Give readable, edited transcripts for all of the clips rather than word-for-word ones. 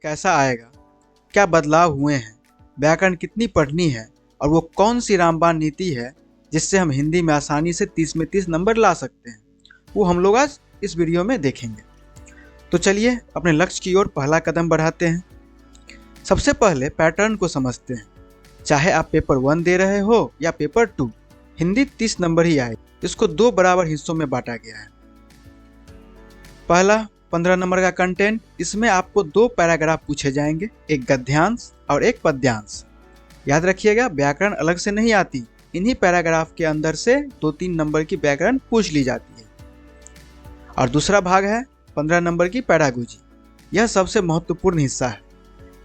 कैसा आएगा, क्या बदलाव हुए हैं, व्याकरण कितनी पढ़नी है और वो कौन सी रामबाण नीति है जिससे हम हिंदी में आसानी से 30 में 30 नंबर ला सकते हैं, वो हम लोग आज इस वीडियो में देखेंगे। तो चलिए अपने लक्ष्य की ओर पहला कदम बढ़ाते हैं। सबसे पहले पैटर्न को समझते हैं। चाहे आप पेपर 1 दे रहे हो या पेपर 2, हिंदी 30 नंबर ही आए। इसको 2 बराबर हिस्सों में बांटा गया है। पहला 15 नंबर का कंटेंट, इसमें आपको 2 पैराग्राफ पूछे जाएंगे, एक गद्यांश और एक पद्यांश। याद रखिएगा, व्याकरण अलग से नहीं आती, इन्हीं पैराग्राफ के अंदर से 2-3 नंबर की व्याकरण पूछ ली जाती है। और दूसरा भाग है 15 नंबर की पैडागोजी। यह सबसे महत्वपूर्ण हिस्सा है।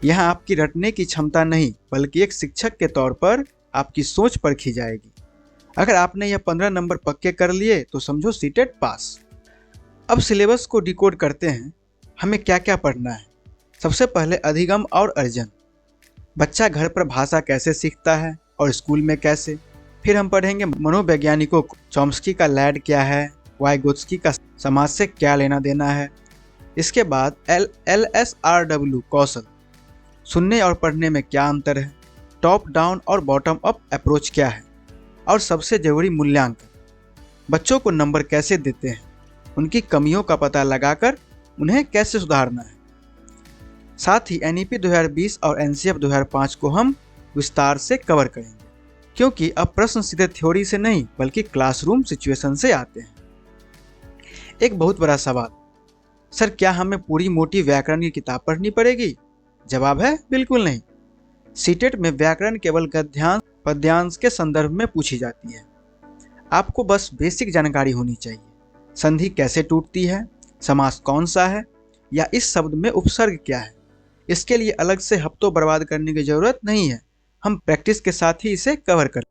यहाँ आपकी रटने की क्षमता नहीं, बल्कि एक शिक्षक के तौर पर आपकी सोच परखी जाएगी। अगर आपने यह 15 नंबर पक्के कर लिए तो समझो सीटेट पास। अब सिलेबस को डिकोड करते हैं। हमें क्या क्या पढ़ना है। सबसे पहले अधिगम और अर्जन। बच्चा घर पर भाषा कैसे सीखता है और स्कूल में कैसे। फिर हम पढ़ेंगे मनोवैज्ञानिकों को, चॉम्स्की का लैड क्या है, वाइगोत्स्की का समाज से क्या लेना देना है। इसके बाद LSRW कौशल, सुनने और पढ़ने में क्या अंतर है, टॉप डाउन और बॉटम अप अप्रोच क्या है, और सबसे जरूरी मूल्यांकन। बच्चों को नंबर कैसे देते हैं, उनकी कमियों का पता लगाकर उन्हें कैसे सुधारना है। साथ ही NEP 2020 और NCF 2005 को हम विस्तार से कवर करेंगे, क्योंकि अब प्रश्न सीधे थ्योरी से नहीं बल्कि क्लासरूम सिचुएशन से आते हैं। एक बहुत बड़ा सवाल, सर क्या हमें पूरी मोटी व्याकरण की किताब पढ़नी पड़ेगी? जवाब है बिल्कुल नहीं। सीटेट में व्याकरण केवल गद्यांश पद्यांश के संदर्भ में पूछी जाती है। आपको बस बेसिक जानकारी होनी चाहिए। संधि कैसे टूटती है, समास कौन सा है, या इस शब्द में उपसर्ग क्या है। इसके लिए अलग से हफ्तों बर्बाद करने की जरूरत नहीं है, हम प्रैक्टिस के साथ ही इसे कवर कर।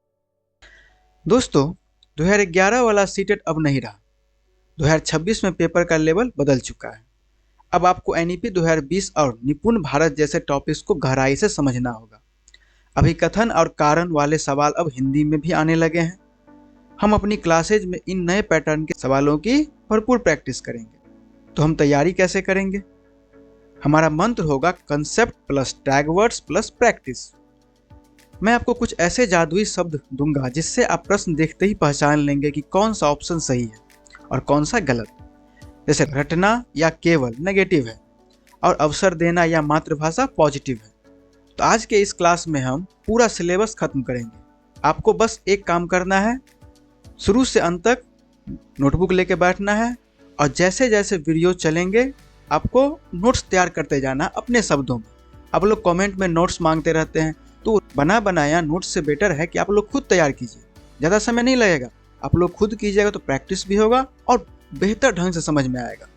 दोस्तों, 2011 वाला सीटेट अब नहीं रहा। 2026 में पेपर का लेवल बदल चुका है। अब आपको NEP 2020 और निपुण भारत जैसे टॉपिक्स को गहराई से समझना होगा। अभिकथन और कारण वाले सवाल अब हिंदी में भी आने लगे हैं। हम अपनी क्लासेज में इन नए पैटर्न के सवालों की भरपूर प्रैक्टिस करेंगे। तो हम तैयारी कैसे करेंगे? हमारा मंत्र होगा concept plus tag words plus practice. मैं आपको कुछ ऐसे जादुई शब्द दूंगा जिससे आप प्रश्न देखते ही पहचान लेंगे कि कौन सा ऑप्शन सही है और कौन सा गलत। जैसे रटना या केवल नेगेटिव है और अवसर देना या मातृभाषा पॉजिटिव है। तो आज के इस क्लास में हम पूरा सिलेबस खत्म करेंगे। आपको बस एक काम करना है, शुरू से अंत तक नोटबुक लेके बैठना है और जैसे जैसे वीडियो चलेंगे आपको नोट्स तैयार करते जाना अपने शब्दों में। आप लोग कमेंट में नोट्स मांगते रहते हैं, तो बना बनाया नोट्स से बेटर है कि आप लोग खुद तैयार कीजिए। ज़्यादा समय नहीं लगेगा, आप लोग खुद कीजिएगा तो प्रैक्टिस भी होगा और बेहतर ढंग से समझ में आएगा।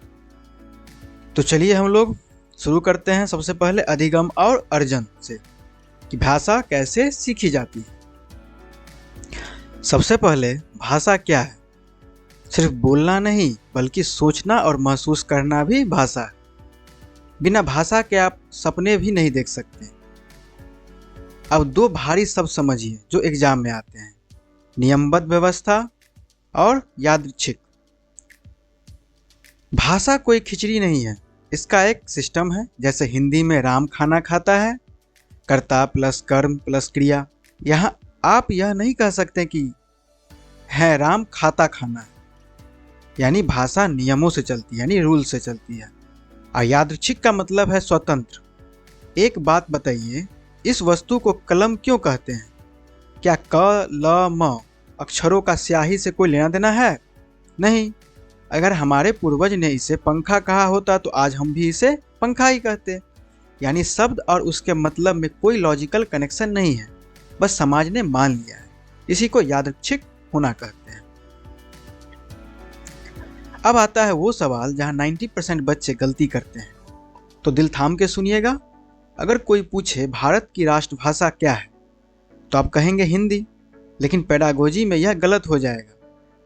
तो चलिए हम लोग शुरू करते हैं। सबसे पहले अधिगम और अर्जन से कि भाषा कैसे सीखी जाती है। सबसे पहले भाषा क्या है? सिर्फ बोलना नहीं बल्कि सोचना और महसूस करना भी भाषा है। बिना भाषा के आप सपने भी नहीं देख सकते। अब 2 भारी शब्द समझिए जो एग्जाम में आते हैं, नियमबद्ध व्यवस्था और यादृच्छिक। भाषा कोई खिचड़ी नहीं है, इसका एक सिस्टम है। जैसे हिंदी में राम खाना खाता है, कर्ता प्लस कर्म प्लस क्रिया। यहाँ आप यह नहीं कह सकते कि है राम खाता खाना है। यानी भाषा नियमों से चलती है, यानी रूल से चलती है। और यादृच्छिक का मतलब है स्वतंत्र। एक बात बताइए, इस वस्तु को कलम क्यों कहते हैं? क्या क ल म अक्षरों का स्याही से कोई लेना देना है? नहीं। अगर हमारे पूर्वज ने इसे पंखा कहा होता तो आज हम भी इसे पंखा ही कहते। यानी शब्द और उसके मतलब में कोई लॉजिकल कनेक्शन नहीं है, बस समाज ने मान लिया है। इसी को यादृच्छिक होना कहते हैं। अब आता है वो सवाल जहां 90% बच्चे गलती करते हैं, तो दिल थाम के सुनिएगा। अगर कोई पूछे भारत की राष्ट्रभाषा क्या है, तो आप कहेंगे हिंदी, लेकिन पेडागोजी में यह गलत हो जाएगा।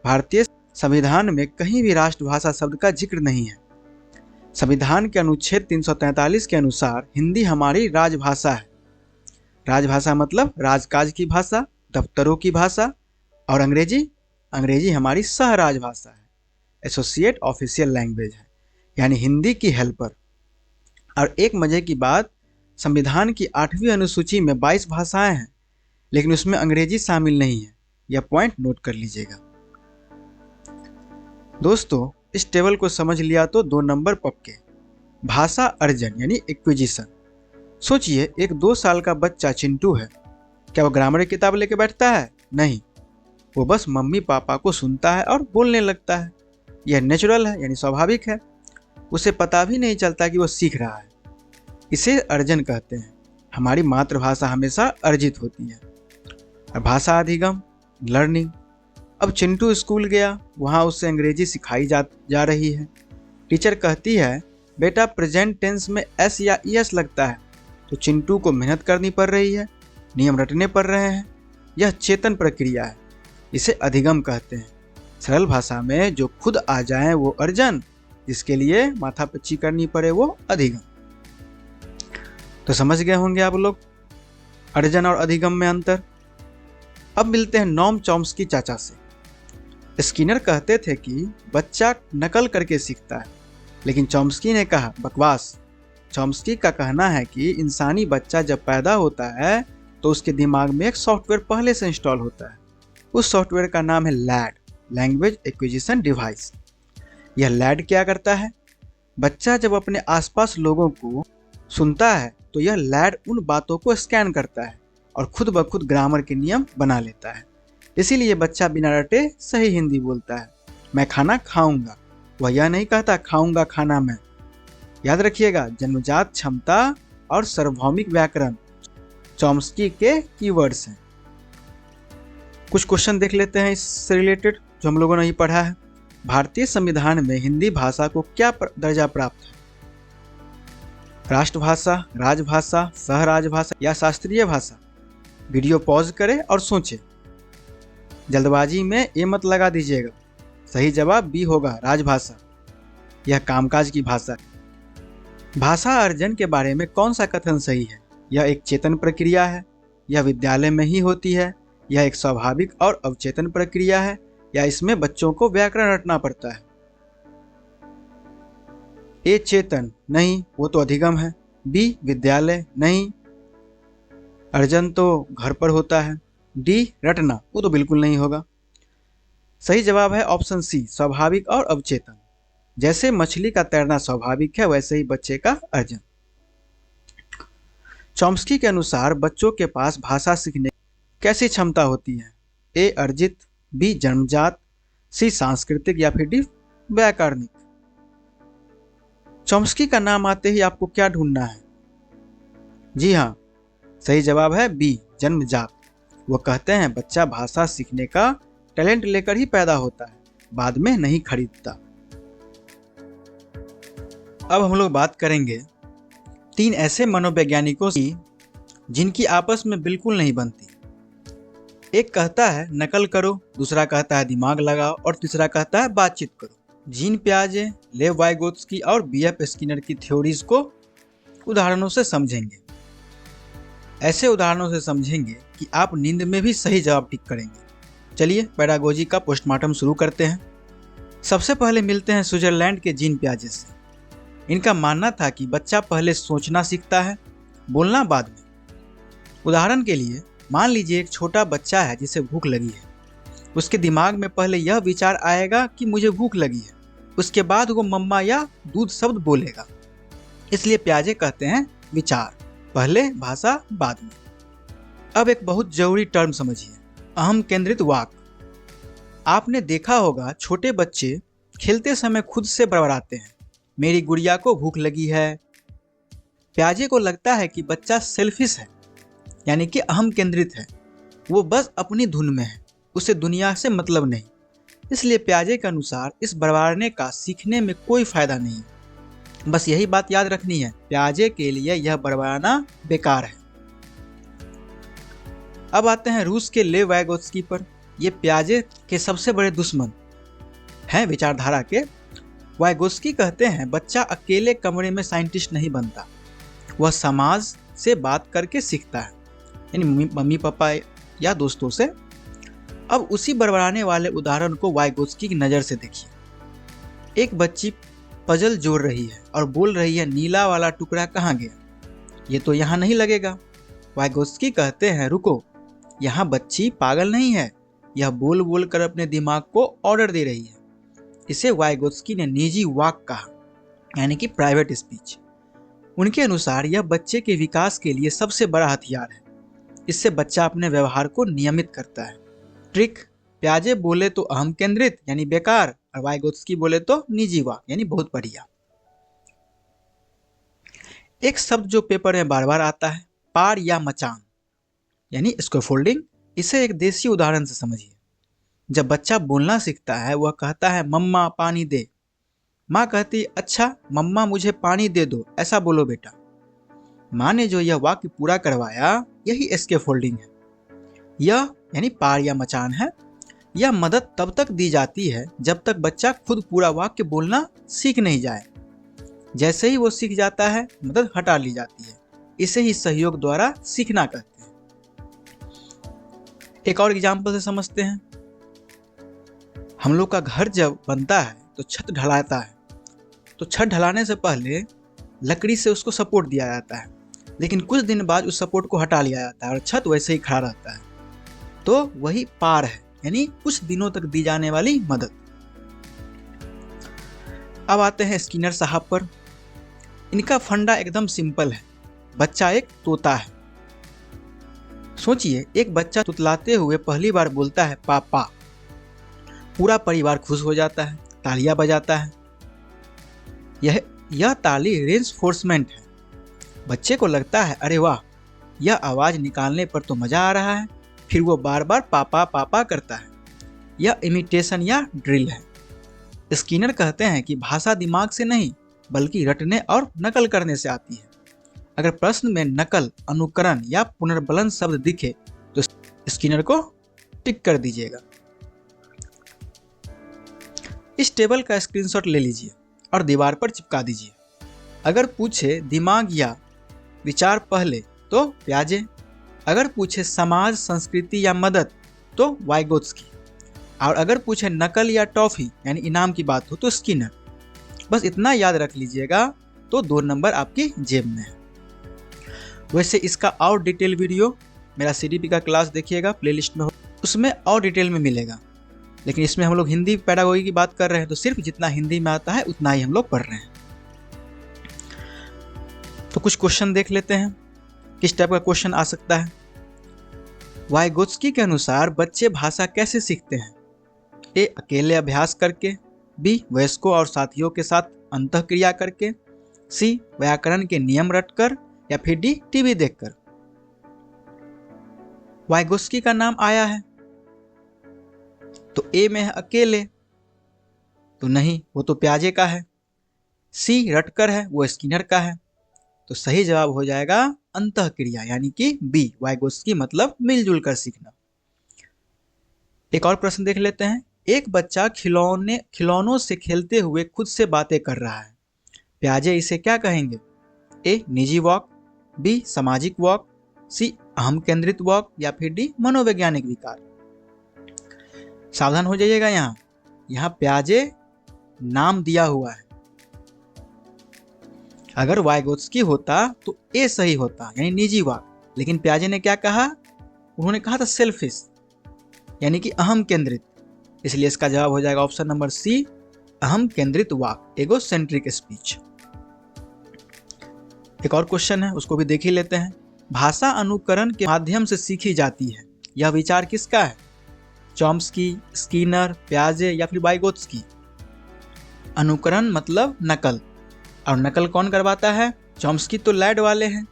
भारतीय संविधान में कहीं भी राष्ट्रभाषा शब्द का जिक्र नहीं है। संविधान के अनुच्छेद 343 के अनुसार हिंदी हमारी राजभाषा है। राजभाषा मतलब राजकाज की भाषा, दफ्तरों की भाषा। और अंग्रेजी हमारी सह राजभाषा है, एसोसिएट ऑफिशियल लैंग्वेज है, यानी हिंदी की हेल्पर। और एक मजे की बात, संविधान की 8वीं अनुसूची में 22 भाषाएं हैं, लेकिन उसमें अंग्रेजी शामिल नहीं है। यह पॉइंट नोट कर लीजिएगा। दोस्तों, इस टेबल को समझ लिया तो 2 नंबर पक्के। भाषा अर्जन यानी एक्विजिशन। सोचिए, एक 2 साल का बच्चा चिंटू है। क्या वो ग्रामर की किताब लेके बैठता है? नहीं, वो बस मम्मी पापा को सुनता है और बोलने लगता है। यह नेचुरल है, यानी स्वाभाविक है। उसे पता भी नहीं चलता कि वो सीख रहा है। इसे अर्जन कहते हैं। हमारी मातृभाषा हमेशा अर्जित होती है। और भाषा अधिगम, लर्निंग। अब चिंटू स्कूल गया, वहाँ उसे अंग्रेजी सिखाई जा रही है। टीचर कहती है, बेटा प्रेजेंट टेंस में एस या ईएस लगता है, तो चिंटू को मेहनत करनी पड़ रही है, नियम रटने पड़ रहे हैं। यह चेतन प्रक्रिया है, इसे अधिगम कहते हैं। सरल भाषा में जो खुद आ जाए वो अर्जन, जिसके लिए माथापच्ची करनी पड़े वो अधिगम। तो समझ गए होंगे आप लोग अर्जन और अधिगम में अंतर। अब मिलते हैं नोम चॉम्स्की चाचा से। स्किनर कहते थे कि बच्चा नकल करके सीखता है, लेकिन चॉम्स्की ने कहा बकवास। चॉम्स्की का कहना है कि इंसानी बच्चा जब पैदा होता है तो उसके दिमाग में एक सॉफ्टवेयर पहले से इंस्टॉल होता है। उस सॉफ्टवेयर का नाम है लैड, लैंग्वेज एक्विजिशन डिवाइस। यह लैड क्या करता है? बच्चा जब अपने आसपास लोगों को सुनता है तो यह लैड उन बातों को स्कैन करता है और खुद ब खुद ग्रामर के नियम बना लेता है। इसीलिए बच्चा बिना रटे सही हिंदी बोलता है। मैं खाना खाऊंगा, वह यह नहीं कहता खाऊंगा खाना मैं। याद रखिएगा, जन्मजात क्षमता और सार्वभौमिक व्याकरण चॉम्स्की के कीवर्ड्स हैं। कुछ क्वेश्चन देख लेते हैं इससे रिलेटेड जो हम लोगों ने ही पढ़ा है। भारतीय संविधान में हिंदी भाषा को क्या दर्जा प्राप्त है? राष्ट्रभाषा, राजभाषा, सहराजभाषा या शास्त्रीय भाषा? वीडियो पॉज करें और सोचें। जल्दबाजी में ए मत लगा दीजिएगा। सही जवाब बी होगा, राजभाषा। यह कामकाज की भाषा है। भाषा अर्जन के बारे में कौन सा कथन सही है? यह एक चेतन प्रक्रिया है, यह विद्यालय में ही होती है, यह एक स्वाभाविक और अवचेतन प्रक्रिया है, या इसमें बच्चों को व्याकरण रटना पड़ता है? ए चेतन, नहीं, वो तो अधिगम है। बी विद्यालय, नहीं, अर्जन तो घर पर होता है। डी रटना, वो तो बिल्कुल नहीं होगा। सही जवाब है ऑप्शन सी, स्वाभाविक और अवचेतन। जैसे मछली का तैरना स्वाभाविक है, वैसे ही बच्चे का अर्जन। चॉम्स्की के अनुसार बच्चों के पास भाषा सीखने की कैसी क्षमता होती है? ए अर्जित, बी जन्मजात, सी सांस्कृतिक या फिर डी व्याकरणिक। चॉम्स्की का नाम आते ही आपको क्या ढूंढना है? जी हाँ, सही जवाब है बी जन्मजात। वो कहते हैं बच्चा भाषा सीखने का टैलेंट लेकर ही पैदा होता है, बाद में नहीं खरीदता। अब हम लोग बात करेंगे 3 ऐसे मनोवैज्ञानिकों की जिनकी आपस में बिल्कुल नहीं बनती। एक कहता है नकल करो, दूसरा कहता है दिमाग लगाओ और तीसरा कहता है बातचीत करो। जीन पियाजे, लेव वाइगोत्स्की और बीएफ स्किनर की थ्योरीज को उदाहरणों से समझेंगे। ऐसे उदाहरणों से समझेंगे कि आप नींद में भी सही जवाब टिक करेंगे। चलिए पेडागोजी का पोस्टमार्टम शुरू करते हैं। सबसे पहले मिलते हैं स्विट्जरलैंड के जीन पियाजे से। इनका मानना था कि बच्चा पहले सोचना सीखता है, बोलना बाद में। उदाहरण के लिए मान लीजिए एक छोटा बच्चा है जिसे भूख लगी है। उसके दिमाग में पहले यह विचार आएगा कि मुझे भूख लगी है, उसके बाद वो मम्मा या दूध शब्द बोलेगा। इसलिए पियाजे कहते हैं विचार पहले, भाषा बाद में। अब एक बहुत जरूरी टर्म समझिए, अहम केंद्रित वाक। आपने देखा होगा छोटे बच्चे खेलते समय खुद से बड़बड़ाते हैं, मेरी गुड़िया को भूख लगी है। पियाजे को लगता है कि बच्चा सेल्फिश है, यानी कि अहम केंद्रित है, वो बस अपनी धुन में है, उसे दुनिया से मतलब नहीं। इसलिए पियाजे के अनुसार इस बड़बड़ाने का सीखने में कोई फायदा नहीं। बस यही बात याद रखनी है, पियाजे के लिए यह बड़बड़ाना बेकार है। अब आते हैं रूस के लेव वाइगोत्स्की पर। ये पियाजे के सबसे बड़े दुश्मन हैं विचारधारा के। वाइगोत्स्की कहते हैं बच्चा अकेले कमरे में साइंटिस्ट नहीं बनता, वह समाज से बात करके सीखता है, यानी मम्मी पापा या दोस्तों से। अब उसी बड़बड़ाने वाले उदाहरण को वाइगोत्स्की की नज़र से देखिए। एक बच्ची पजल जोड़ रही है और बोल रही है नीला वाला टुकड़ा कहाँ गया, ये तो यहाँ नहीं लगेगा। वाइगोत्स्की कहते हैं रुको, यहाँ बच्ची पागल नहीं है, यह बोल बोल कर अपने दिमाग को ऑर्डर दे रही है। इसे वाइगोत्स्की ने निजी वाक कहा, यानी कि प्राइवेट स्पीच। उनके अनुसार यह बच्चे के विकास के लिए सबसे बड़ा हथियार है। इससे बच्चा अपने व्यवहार को नियमित करता है। ट्रिक, प्याजे बोले तो अहम केंद्रित यानी बेकार, और वाइगोत्स्की बोले तो निजी वाक यानी बहुत बढ़िया। एक शब्द जो पेपर में बार बार आता है, पार या मचान यानी स्कैफोल्डिंग। इसे एक देसी उदाहरण से समझिए। जब बच्चा बोलना सीखता है वह कहता है मम्मा पानी दे। माँ कहती अच्छा मम्मा मुझे पानी दे दो, ऐसा बोलो बेटा। माँ ने जो यह वाक्य पूरा करवाया यही स्कैफोल्डिंग है। यह यानी पार या मचान है। यह मदद तब तक दी जाती है जब तक बच्चा खुद पूरा वाक्य बोलना सीख नहीं जाए। जैसे ही वो सीख जाता है मदद हटा ली जाती है। इसे ही सहयोग द्वारा सीखना कहते हैं। एक और एग्जाम्पल से समझते हैं। हम लोग का घर जब बनता है तो छत ढलाता है, तो छत ढलाने से पहले लकड़ी से उसको सपोर्ट दिया जाता है, लेकिन कुछ दिन बाद उस सपोर्ट को हटा लिया जाता है और छत वैसे ही खड़ा रहता है। तो वही पार है, यानी कुछ दिनों तक दी जाने वाली मदद। अब आते हैं स्किनर साहब पर। इनका फंडा एकदम सिंपल है। बच्चा एक तोता है। सोचिए, एक बच्चा तुतलाते हुए पहली बार बोलता है पापा। पूरा परिवार खुश हो जाता है, तालियां बजाता है। यह ताली रेनफोर्समेंट है। बच्चे को लगता है अरे वाह, यह आवाज निकालने पर तो मजा आ रहा है। फिर वो बार बार पापा पापा करता है। यह इमिटेशन या ड्रिल है। स्किनर कहते हैं कि भाषा दिमाग से नहीं बल्कि रटने और नकल करने से आती है। अगर प्रश्न में नकल, अनुकरण या पुनर्बलन शब्द दिखे तो स्किनर को टिक कर दीजिएगा। इस टेबल का स्क्रीनशॉट ले लीजिए और दीवार पर चिपका दीजिए। अगर पूछे दिमाग या विचार पहले तो प्याजे। अगर पूछे समाज, संस्कृति या मदद तो वाइगोत्स्की। और अगर पूछे नकल या टॉफी यानी इनाम की बात हो तो स्किनर। बस इतना याद रख लीजिएगा तो 2 नंबर आपकी जेब में है। वैसे इसका और डिटेल वीडियो मेरा CDP का क्लास देखिएगा, प्लेलिस्ट में हो, उसमें और डिटेल में मिलेगा। लेकिन इसमें हम लोग हिंदी पैडागोजी की बात कर रहे हैं, तो सिर्फ जितना हिंदी में आता है उतना ही हम लोग पढ़ रहे हैं। तो कुछ क्वेश्चन देख लेते हैं, किस टाइप का क्वेश्चन आ सकता है। वाइगोत्स्की के अनुसार बच्चे भाषा कैसे सीखते हैं? A, अकेले अभ्यास करके। B, वयस्कों और साथियों के साथ अंतःक्रिया करके। C, व्याकरण के नियम रटकर। या फिर D, टीवी देखकर। वाइगोत्स्की का नाम आया है तो A में है अकेले, तो नहीं, वो तो प्याजे का है। C, रटकर है, वो स्किनर का है। तो सही जवाब हो जाएगा अंतःक्रिया यानी कि B, वाइगोत्स्की मतलब मिलजुल कर सीखना। एक और प्रश्न देख लेते हैं। एक बच्चा खिलौनों से खेलते हुए खुद से बातें कर रहा है। प्याजे इसे क्या कहेंगे? A, निजी वॉक। B, सामाजिक वॉक। C, अहम केंद्रित वॉक। या फिर D, मनोवैज्ञानिक विकार। सावधान हो जाइएगा, यहाँ प्याजे नाम दिया हुआ है। अगर वाइगोत्स्की होता तो A सही होता यानी निजी वाक, लेकिन प्याजे ने क्या कहा? उन्होंने कहा था सेल्फिश यानी कि अहम केंद्रित। इसलिए इसका जवाब हो जाएगा ऑप्शन नंबर C, अहम केंद्रित वाक, एगोसेंट्रिक स्पीच। एक और क्वेश्चन है, उसको भी देख ही लेते हैं। भाषा अनुकरण के माध्यम से सीखी जाती है, यह विचार किसका है? चॉम्स्की, स्किनर, प्याजे या फिर वाइगोत्स्की? अनुकरण मतलब नकल, और नकल कौन करवाता है? चॉम्स्की तो लैड वाले हैं,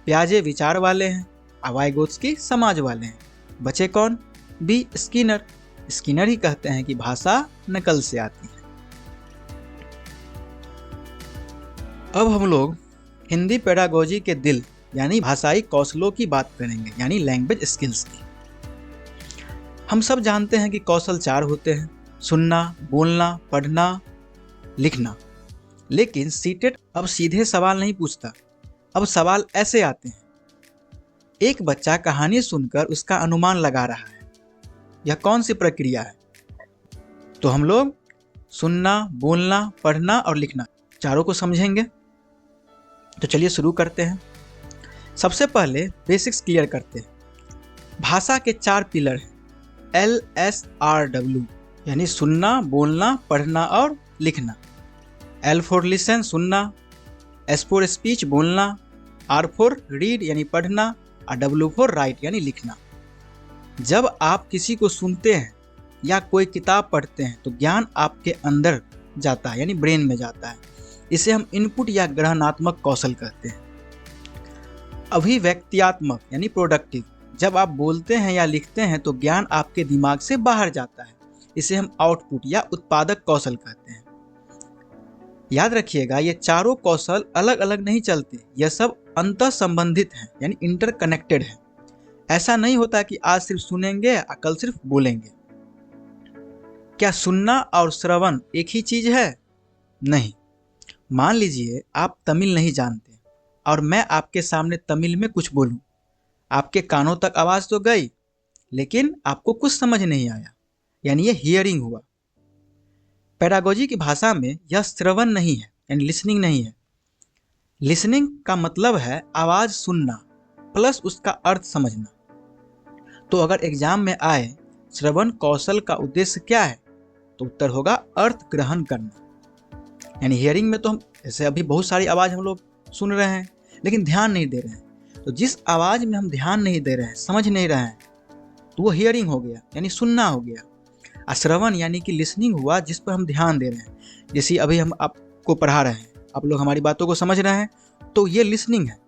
प्याजे विचार वाले हैं, और वाइगोत्स्की समाज वाले हैं। बचे कौन? B, Skinner. स्किनर ही कहते हैं कि भाषा नकल से आती है। अब हम लोग हिंदी पेडागोजी के दिल यानी भाषाई कौशलों की बात करेंगे, यानी लैंग्वेज स्किल्स की। हम सब जानते हैं कि कौशल 4 होते हैं, सुनना, बोलना, पढ़ना, लिखना। लेकिन सीटेट अब सीधे सवाल नहीं पूछता। अब सवाल ऐसे आते हैं। एक बच्चा कहानी सुनकर उसका अनुमान लगा रहा है, यह कौन सी प्रक्रिया है? तो हम लोग सुनना, बोलना, पढ़ना और लिखना, चारों को समझेंगे। तो चलिए शुरू करते हैं। सबसे पहले बेसिक्स क्लियर करते हैं। भाषा के 4 पिलर हैं, LSRW, यानी सुनना, बोलना, पढ़ना और लिखना। L फॉर लिसन, सुनना, S फॉर स्पीच, बोलना, R फॉर रीड यानी पढ़ना और W फॉर राइट यानी लिखना। जब आप किसी को सुनते हैं या कोई किताब पढ़ते हैं तो ज्ञान आपके अंदर जाता है यानी ब्रेन में जाता है। इसे हम इनपुट या ग्रहणात्मक कौशल कहते हैं। अभिव्यक्त्यात्मक यानी प्रोडक्टिव, जब आप बोलते हैं या लिखते हैं तो ज्ञान आपके दिमाग से बाहर जाता है। इसे हम आउटपुट या उत्पादक कौशल कहते हैं। याद रखिएगा, ये चारों कौशल अलग अलग नहीं चलते, यह सब अंतः संबंधित हैं यानी इंटरकनेक्टेड है। ऐसा नहीं होता कि आज सिर्फ सुनेंगे और कल सिर्फ बोलेंगे। क्या सुनना और श्रवण एक ही चीज है? नहीं। मान लीजिए आप तमिल नहीं जानते और मैं आपके सामने तमिल में कुछ बोलूं, आपके कानों तक आवाज तो गई लेकिन आपको कुछ समझ नहीं आया, यानी ये हियरिंग हुआ। पेडागोजी की भाषा में यह श्रवण नहीं है यानी लिसनिंग नहीं है। लिसनिंग का मतलब है आवाज सुनना प्लस उसका अर्थ समझना। तो अगर एग्जाम में आए श्रवण कौशल का उद्देश्य क्या है, तो उत्तर होगा अर्थ ग्रहण करना। यानी हियरिंग में तो हम जैसे अभी बहुत सारी आवाज़ हम लोग सुन रहे हैं लेकिन ध्यान नहीं दे रहे हैं, तो जिस आवाज़ में हम ध्यान नहीं दे रहे हैं, समझ नहीं रहे हैं, तो वो हियरिंग हो गया यानी सुनना हो गया। और श्रवण यानी कि लिसनिंग हुआ जिस पर हम ध्यान दे रहे हैं। जैसे अभी हम आपको पढ़ा रहे हैं, आप लोग हमारी बातों को समझ रहे हैं, तो ये लिसनिंग है।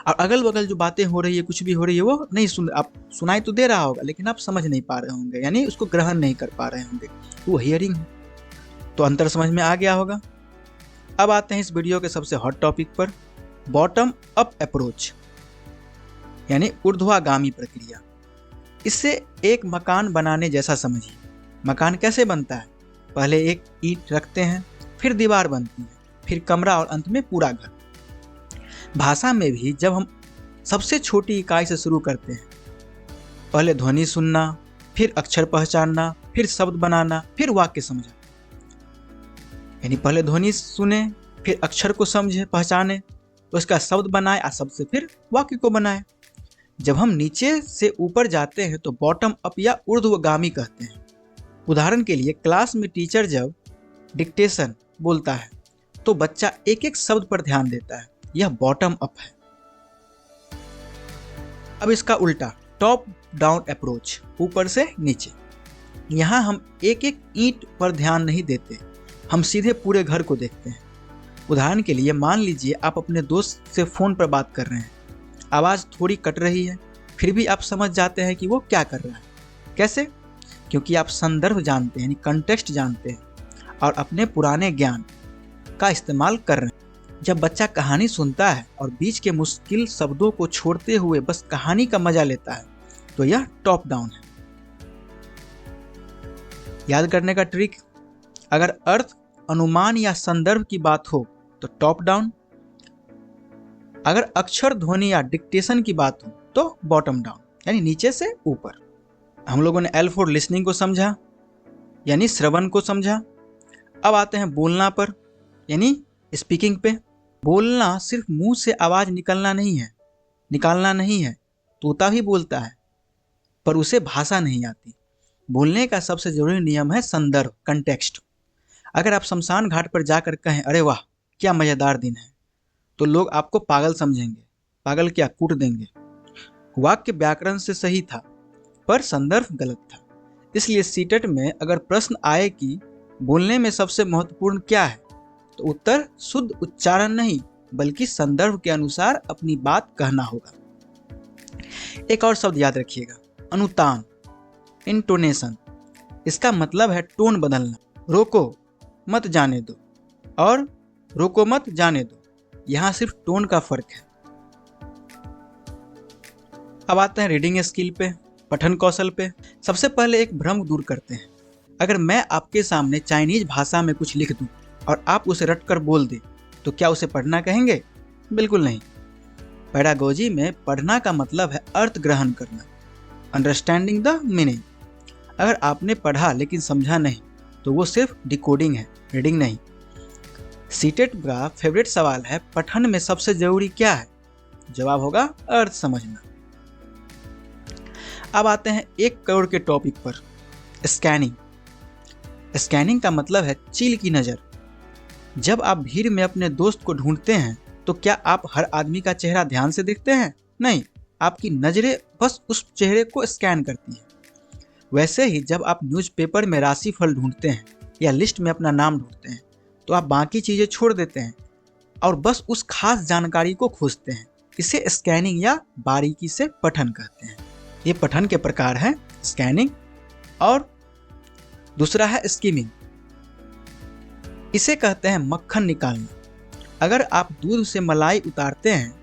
और अगल बगल जो बातें हो रही है, कुछ भी हो रही है, वो नहीं सुन, आप सुनाई तो दे रहा होगा लेकिन आप समझ नहीं पा रहे होंगे, यानी उसको ग्रहण नहीं कर पा रहे होंगे, तो वो हियरिंग है। तो अंतर समझ में आ गया होगा। अब आते हैं इस वीडियो के सबसे हॉट टॉपिक पर, बॉटम अप अप्रोच यानी ऊर्ध्वगामी प्रक्रिया। इससे एक मकान बनाने जैसा समझिए। मकान कैसे बनता है? पहले एक ईंट रखते हैं, फिर दीवार बनती है, फिर कमरा और अंत में पूरा घर। भाषा में भी जब हम सबसे छोटी इकाई से शुरू करते हैं, पहले ध्वनि सुनना, फिर अक्षर पहचानना, फिर शब्द बनाना, फिर वाक्य समझना। यानी पहले ध्वनि सुने, फिर अक्षर को समझे, पहचाने, उसका शब्द बनाए और शब्द से फिर वाक्य को बनाए। जब हम नीचे से ऊपर जाते हैं तो बॉटम अप या ऊर्ध्वगामी कहते हैं। उदाहरण के लिए क्लास में टीचर जब डिक्टेशन बोलता है तो बच्चा एक एक शब्द पर ध्यान देता है, यह बॉटम अप है। अब इसका उल्टा, टॉप डाउन अप्रोच, ऊपर से नीचे। यहाँ हम एक एक ईंट पर ध्यान नहीं देते, हम सीधे पूरे घर को देखते हैं। उदाहरण के लिए मान लीजिए आप अपने दोस्त से फ़ोन पर बात कर रहे हैं, आवाज़ थोड़ी कट रही है, फिर भी आप समझ जाते हैं कि वो क्या कर रहा है। कैसे? क्योंकि आप संदर्भ जानते हैं यानी कंटेक्स्ट जानते हैं और अपने पुराने ज्ञान का इस्तेमाल कर रहे हैं। जब बच्चा कहानी सुनता है और बीच के मुश्किल शब्दों को छोड़ते हुए बस कहानी का मजा लेता है, तो यह टॉप डाउन है। याद करने का ट्रिक, अगर अर्थ, अनुमान या संदर्भ की बात हो तो टॉप डाउन, अगर अक्षर, ध्वनि या डिक्टेशन की बात हो तो बॉटम डाउन यानी नीचे से ऊपर। हम लोगों ने L फॉर लिसनिंग को समझा यानी श्रवण को समझा। अब आते हैं बोलना पर यानी स्पीकिंग पे। बोलना सिर्फ मुंह से आवाज़ निकालना नहीं है। तोता भी बोलता है पर उसे भाषा नहीं आती। बोलने का सबसे जरूरी नियम है संदर्भ, कंटेक्स्ट। अगर आप शमशान घाट पर जाकर कहें अरे वाह क्या मज़ेदार दिन है, तो लोग आपको पागल समझेंगे। पागल क्या, कूट देंगे। वाक्य व्याकरण से सही था पर संदर्भ गलत था। इसलिए सीटेट में अगर प्रश्न आए कि बोलने में सबसे महत्वपूर्ण क्या है, तो उत्तर शुद्ध उच्चारण नहीं बल्कि संदर्भ के अनुसार अपनी बात कहना होगा। एक और शब्द याद रखिएगा, अनुतान, इंटोनेशन। इसका मतलब है टोन बदलना। रोको मत जाने दो और रोको मत जाने दो, यहाँ सिर्फ टोन का फर्क है। अब आते हैं रीडिंग स्किल पे, पठन कौशल पे। सबसे पहले एक भ्रम दूर करते हैं। अगर मैं आपके सामने चाइनीज भाषा में कुछ लिख दूं और आप उसे रटकर बोल दें, तो क्या उसे पढ़ना कहेंगे? बिल्कुल नहीं। पेडागोजी में पढ़ना का मतलब है अर्थ ग्रहण करना, अंडरस्टैंडिंग द मीनिंग। अगर आपने पढ़ा लेकिन समझा नहीं, तो वो सिर्फ डिकोडिंग है, रीडिंग नहीं। सीटेट का फेवरेट सवाल है, पठन में सबसे जरूरी क्या है? जवाब होगा अर्थ समझना। अब आते हैं 1 करोड़ के टॉपिक पर, स्कैनिंग। स्कैनिंग का मतलब है चील की नज़र। जब आप भीड़ में अपने दोस्त को ढूंढते हैं तो क्या आप हर आदमी का चेहरा ध्यान से देखते हैं? नहीं, आपकी नज़रें बस उस चेहरे को स्कैन करती हैं। वैसे ही जब आप न्यूज़पेपर में राशिफल ढूंढते हैं या लिस्ट में अपना नाम ढूंढते हैं तो आप बाकी चीज़ें छोड़ देते हैं और बस उस खास जानकारी को खोजते हैं। इसे स्कैनिंग या बारीकी से पठन कहते हैं। ये पठन के प्रकार हैं, स्कैनिंग और दूसरा है स्कीमिंग। इसे कहते हैं मक्खन निकालना। अगर आप दूध से मलाई उतारते हैं,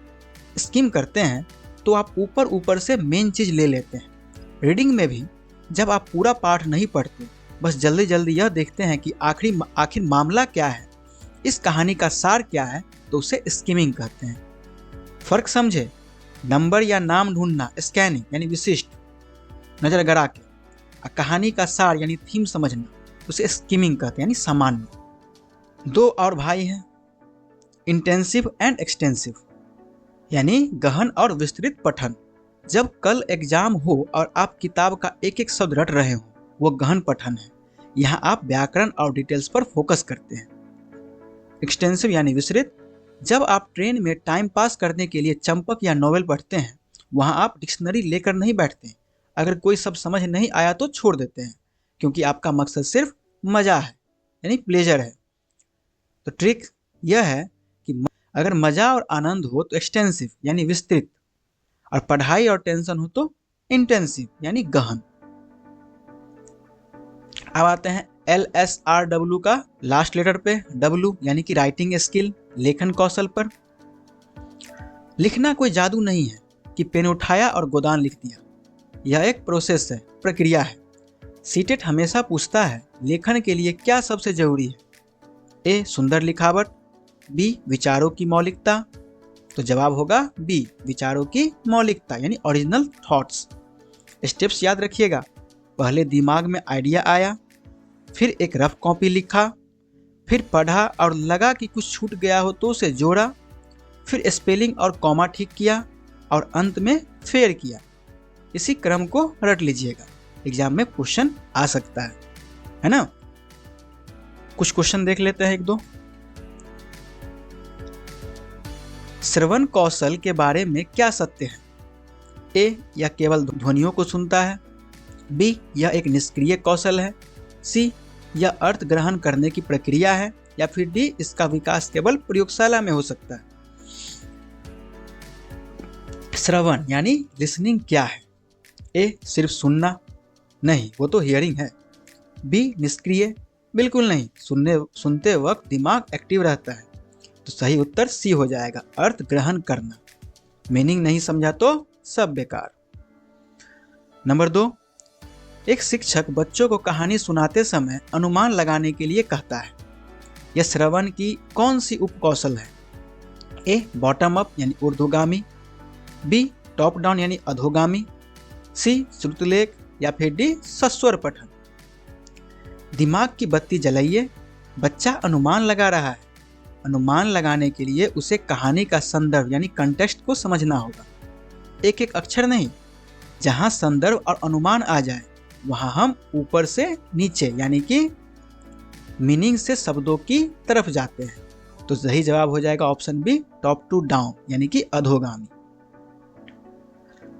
स्कीम करते हैं, तो आप ऊपर ऊपर से मेन चीज़ ले लेते हैं। रीडिंग में भी जब आप पूरा पाठ नहीं पढ़ते, बस जल्दी जल्दी यह देखते हैं कि आखिर मामला क्या है, इस कहानी का सार क्या है, तो उसे स्कीमिंग कहते हैं। फर्क समझे? नंबर या नाम ढूंढना स्कैनिंग यानी विशिष्ट नजर गड़ा के, कहानी का सार यानी थीम समझना उसे स्कीमिंग कहते हैं यानी सामान्य। 2 और भाई हैं, इंटेंसिव एंड एक्सटेंसिव यानी गहन और विस्तृत पठन। जब कल एग्जाम हो और आप किताब का एक एक शब्द रट रहे हो, वो गहन पठन है। यहाँ आप व्याकरण और डिटेल्स पर फोकस करते हैं। एक्सटेंसिव यानी विस्तृत, जब आप ट्रेन में टाइम पास करने के लिए चंपक या नॉवेल पढ़ते हैं, वहाँ आप डिक्शनरी लेकर नहीं बैठते। अगर कोई शब्द समझ नहीं आया तो छोड़ देते हैं, क्योंकि आपका मकसद सिर्फ मज़ा है यानी प्लेजर है। तो ट्रिक यह है कि अगर मज़ा और आनंद हो तो एक्सटेंसिव यानी विस्तृत, और पढ़ाई और टेंशन हो तो इंटेंसिव यानी गहन। अब आते हैं LSRW का लास्ट लेटर पे, W यानी कि राइटिंग स्किल, लेखन कौशल पर। लिखना कोई जादू नहीं है कि पेन उठाया और गोदान लिख दिया। यह एक प्रोसेस है, प्रक्रिया है। सीटेट हमेशा पूछता है लेखन के लिए क्या सबसे जरूरी है? A सुंदर लिखावट, B विचारों की मौलिकता। तो जवाब होगा B विचारों की मौलिकता यानी ओरिजिनल थॉट्स। स्टेप्स याद रखिएगा, पहले दिमाग में आइडिया आया, फिर एक रफ कॉपी लिखा, फिर पढ़ा और लगा कि कुछ छूट गया हो तो उसे जोड़ा, फिर स्पेलिंग और कॉमा ठीक किया और अंत में फेयर किया। इसी क्रम को रट लीजिएगा, एग्जाम में क्वेश्चन आ सकता है ना। कुछ क्वेश्चन देख लेते हैं 1-2। श्रवण कौशल के बारे में क्या सत्य है? A यह केवल ध्वनियों को सुनता है, B यह एक निष्क्रिय कौशल है, C यह अर्थ ग्रहण करने की प्रक्रिया है, या फिर D इसका विकास केवल प्रयोगशाला में हो सकता है। श्रवण यानी लिसनिंग क्या है? A सिर्फ सुनना, नहीं वो तो हियरिंग है। B निष्क्रिय, बिल्कुल नहीं, सुनते वक्त दिमाग एक्टिव रहता है। तो सही उत्तर C हो जाएगा, अर्थ ग्रहण करना। मीनिंग नहीं समझा तो सब बेकार। नंबर 2, एक शिक्षक बच्चों को कहानी सुनाते समय अनुमान लगाने के लिए कहता है। यह श्रवण की कौन सी उपकौशल है? A बॉटम अप यानी ऊर्ध्वगामी, B टॉप डाउन यानी अधोगामी, C श्रुतलेख, या फिर D सस्वर पठन। दिमाग की बत्ती जलाइए, बच्चा अनुमान लगा रहा है। अनुमान लगाने के लिए उसे कहानी का संदर्भ यानी कंटेक्स्ट को समझना होगा, एक एक अक्षर नहीं। जहाँ संदर्भ और अनुमान आ जाए वहाँ हम ऊपर से नीचे यानी कि मीनिंग से शब्दों की तरफ जाते हैं। तो सही जवाब हो जाएगा option B top to down यानी कि अधोगामी।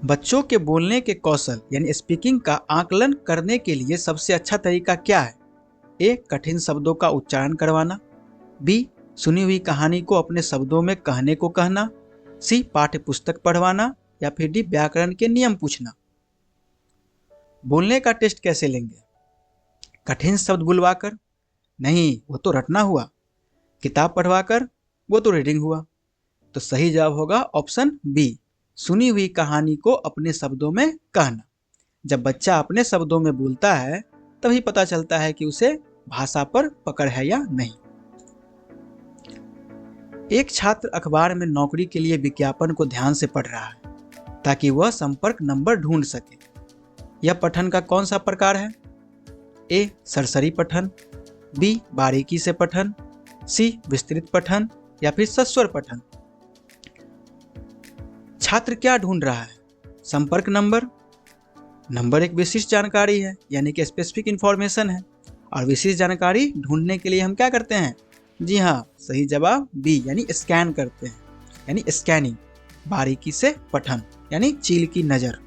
बच्चों के बोलने के कौशल यानी स्पीकिंग का आकलन करने के लिए सबसे अच्छा तरीका क्या है? A कठिन शब्दों का उच्चारण करवाना, B सुनी हुई कहानी को अपने शब्दों में कहने को कहना, C पाठ्य पुस्तक पढ़वाना, या फिर D व्याकरण के नियम पूछना। बोलने का टेस्ट कैसे लेंगे? कठिन शब्द बुलवाकर? नहीं, वो तो रटना हुआ। किताब पढ़वाकर? वो तो रीडिंग हुआ। तो सही जवाब होगा ऑप्शन बी, सुनी हुई कहानी को अपने शब्दों में कहना। जब बच्चा अपने शब्दों में बोलता है तभी पता चलता है कि उसे भाषा पर पकड़ है या नहीं। एक छात्र अखबार में नौकरी के लिए विज्ञापन को ध्यान से पढ़ रहा है ताकि वह संपर्क नंबर ढूंढ सके। यह पठन का कौन सा प्रकार है? A सरसरी पठन, बी बारीकी से पठन, सी विस्तृत पठन या फिर सस्वर पठन। छात्र क्या ढूंढ रहा है? संपर्क नंबर। नंबर एक विशिष्ट जानकारी है, यानी कि स्पेसिफिक इंफॉर्मेशन है, और विशिष्ट जानकारी ढूंढने के लिए हम क्या करते हैं? जी हाँ, सही जवाब बी, यानी स्कैन करते हैं, यानी स्कैनिंग। बारीकी से पठन यानी चील की नज़र।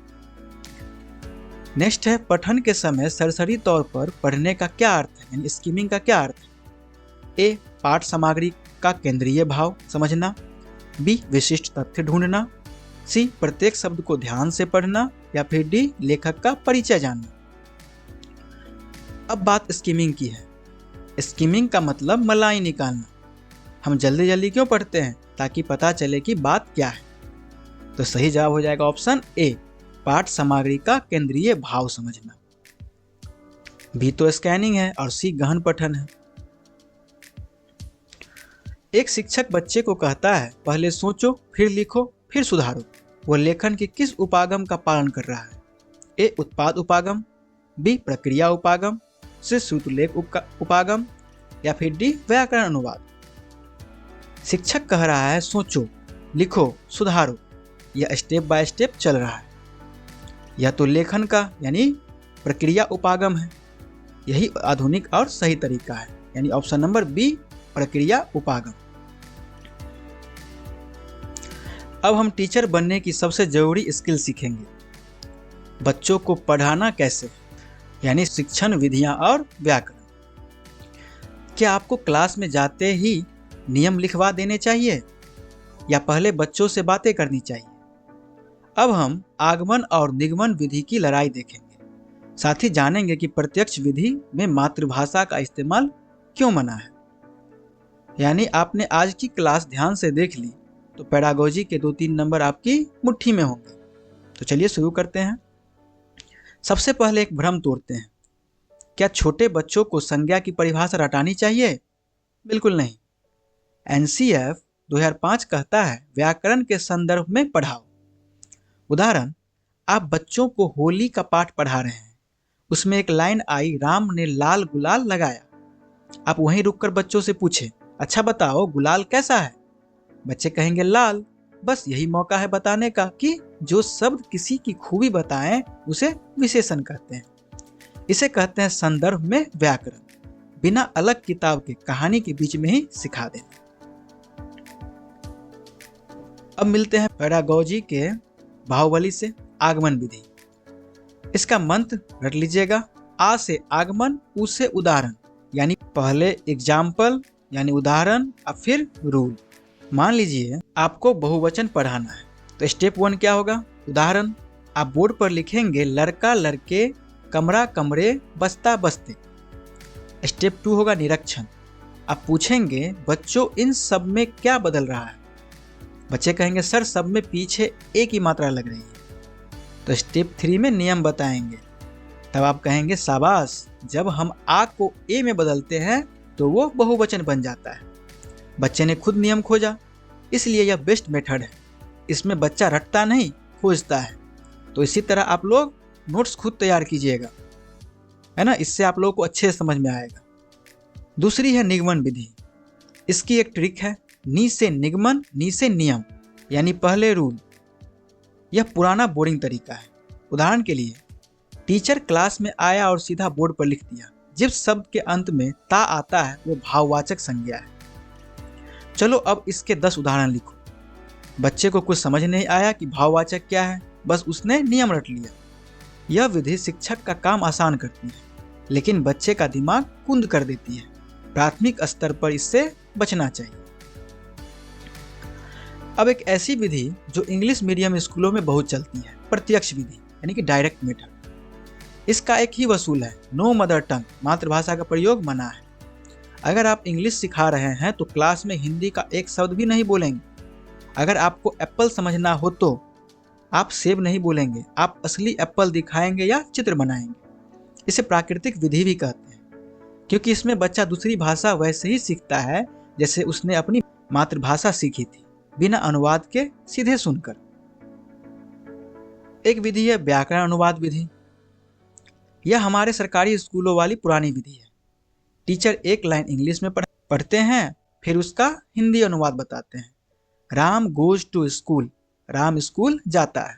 नेक्स्ट है, पठन के समय सरसरी तौर पर पढ़ने का क्या अर्थ है, यानी स्किमिंग का क्या अर्थ है? ए पाठ सामग्री का केंद्रीय भाव समझना, बी विशिष्ट तथ्य ढूंढना, सी प्रत्येक शब्द को ध्यान से पढ़ना, या फिर डी लेखक का परिचय जानना। अब बात स्किमिंग की है। स्किमिंग का मतलब मलाई निकालना। हम जल्दी जल्दी क्यों पढ़ते हैं? ताकि पता चले कि बात क्या है। तो सही जवाब हो जाएगा ऑप्शन ए, पाठ सामग्री का केंद्रीय भाव समझना। बी तो स्कैनिंग है और सी गहन पठन है। एक शिक्षक बच्चे को कहता है, पहले सोचो, फिर लिखो, फिर सुधारो। वो लेखन के किस उपागम का पालन कर रहा है? ए उत्पाद उपागम, बी प्रक्रिया उपागम, सी श्रुतलेख उपागम, या फिर डी व्याकरण अनुवाद। शिक्षक कह रहा है सोचो, लिखो, सुधारो। यह स्टेप बाय स्टेप चल रहा है। यह तो लेखन का यानी प्रक्रिया उपागम है। यही आधुनिक और सही तरीका है, यानी ऑप्शन नंबर बी प्रक्रिया उपागम। अब हम टीचर बनने की सबसे जरूरी स्किल सीखेंगे। बच्चों को पढ़ाना कैसे, यानी शिक्षण विधियां और व्याकरण। क्या आपको क्लास में जाते ही नियम लिखवा देने चाहिए या पहले बच्चों से बातें करनी चाहिए? अब हम आगमन और निगमन विधि की लड़ाई देखेंगे। साथ ही जानेंगे कि प्रत्यक्ष विधि में मातृभाषा का इस्तेमाल क्यों मना है। यानी आपने आज की क्लास ध्यान से देख ली तो पेडागोजी के 2-3 नंबर आपकी मुट्ठी में होंगे। तो चलिए शुरू करते हैं। सबसे पहले एक भ्रम तोड़ते हैं। क्या छोटे बच्चों को संज्ञा की परिभाषा रटानी चाहिए? बिल्कुल नहीं। एनसीएफ 2005 कहता है व्याकरण के संदर्भ में पढ़ाओ। उदाहरण, आप बच्चों को होली का पाठ पढ़ा रहे हैं, उसमें एक लाइन आई, राम ने लाल गुलाल लगाया। आप वहीं रुककर बच्चों से पूछें, अच्छा बताओ गुलाल कैसा है? बच्चे कहेंगे लाल। बस यही मौका है बताने का कि जो शब्द किसी की खूबी बताएं उसे विशेषण कहते हैं। इसे कहते हैं संदर्भ में व्याकरण, बिना अलग किताब के कहानी के बीच में ही सिखा देना। अब मिलते हैं पेडागोजी के बाहुबली से आगमन विधि। इसका मंत्र रट लीजिएगा, आ से आगमन, उ से उदाहरण, यानी पहले एग्जाम्पल यानी उदाहरण और फिर रूल। मान लीजिए आपको बहुवचन पढ़ाना है तो स्टेप 1 क्या होगा? उदाहरण। आप बोर्ड पर लिखेंगे लड़का लड़के, कमरा कमरे, बस्ता बस्ते। स्टेप 2 होगा निरीक्षण। आप पूछेंगे बच्चों इन सब में क्या बदल रहा है? बच्चे कहेंगे सर सब में पीछे ए की मात्रा लग रही है। तो स्टेप 3 में नियम बताएंगे। तब आप कहेंगे शाबाश, जब हम आ को ए में बदलते हैं तो वो बहुवचन बन जाता है। बच्चे ने खुद नियम खोजा, इसलिए यह बेस्ट मेथड है। इसमें बच्चा रटता नहीं, खोजता है। तो इसी तरह आप लोग नोट्स खुद तैयार कीजिएगा, है ना, इससे आप लोगों को अच्छे से समझ में आएगा। दूसरी है निगमन विधि। इसकी एक ट्रिक है, नी से निगमन, नी से नियम, यानी पहले रूल। यह पुराना बोरिंग तरीका है। उदाहरण के लिए, टीचर क्लास में आया और सीधा बोर्ड पर लिख दिया, जिस शब्द के अंत में ता आता है वो भाववाचक संज्ञा है। चलो अब इसके 10 उदाहरण लिखो। बच्चे को कुछ समझ नहीं आया कि भाववाचक क्या है, बस उसने नियम रट लिया। यह विधि शिक्षक का काम आसान करती है, लेकिन बच्चे का दिमाग कुंद कर देती है। प्राथमिक स्तर पर इससे बचना चाहिए। अब एक ऐसी विधि जो इंग्लिश मीडियम स्कूलों में बहुत चलती है, प्रत्यक्ष विधि यानी कि डायरेक्ट मेथड। इसका एक ही वसूल है, नो मदर टंग, मातृभाषा का प्रयोग मना है। अगर आप इंग्लिश सिखा रहे हैं तो क्लास में हिंदी का एक शब्द भी नहीं बोलेंगे। अगर आपको एप्पल समझना हो तो आप सेब नहीं बोलेंगे, आप असली एप्पल दिखाएंगे या चित्र बनाएंगे। इसे प्राकृतिक विधि भी कहते हैं, क्योंकि इसमें बच्चा दूसरी भाषा वैसे ही सीखता है जैसे उसने अपनी मातृभाषा सीखी थी, बिना अनुवाद के सीधे सुनकर। एक विधि है व्याकरण अनुवाद विधि। यह हमारे सरकारी स्कूलों वाली पुरानी विधि है। टीचर एक लाइन इंग्लिश में पढ़ते हैं, फिर उसका हिंदी अनुवाद बताते हैं। Ram goes to school, Ram school जाता है।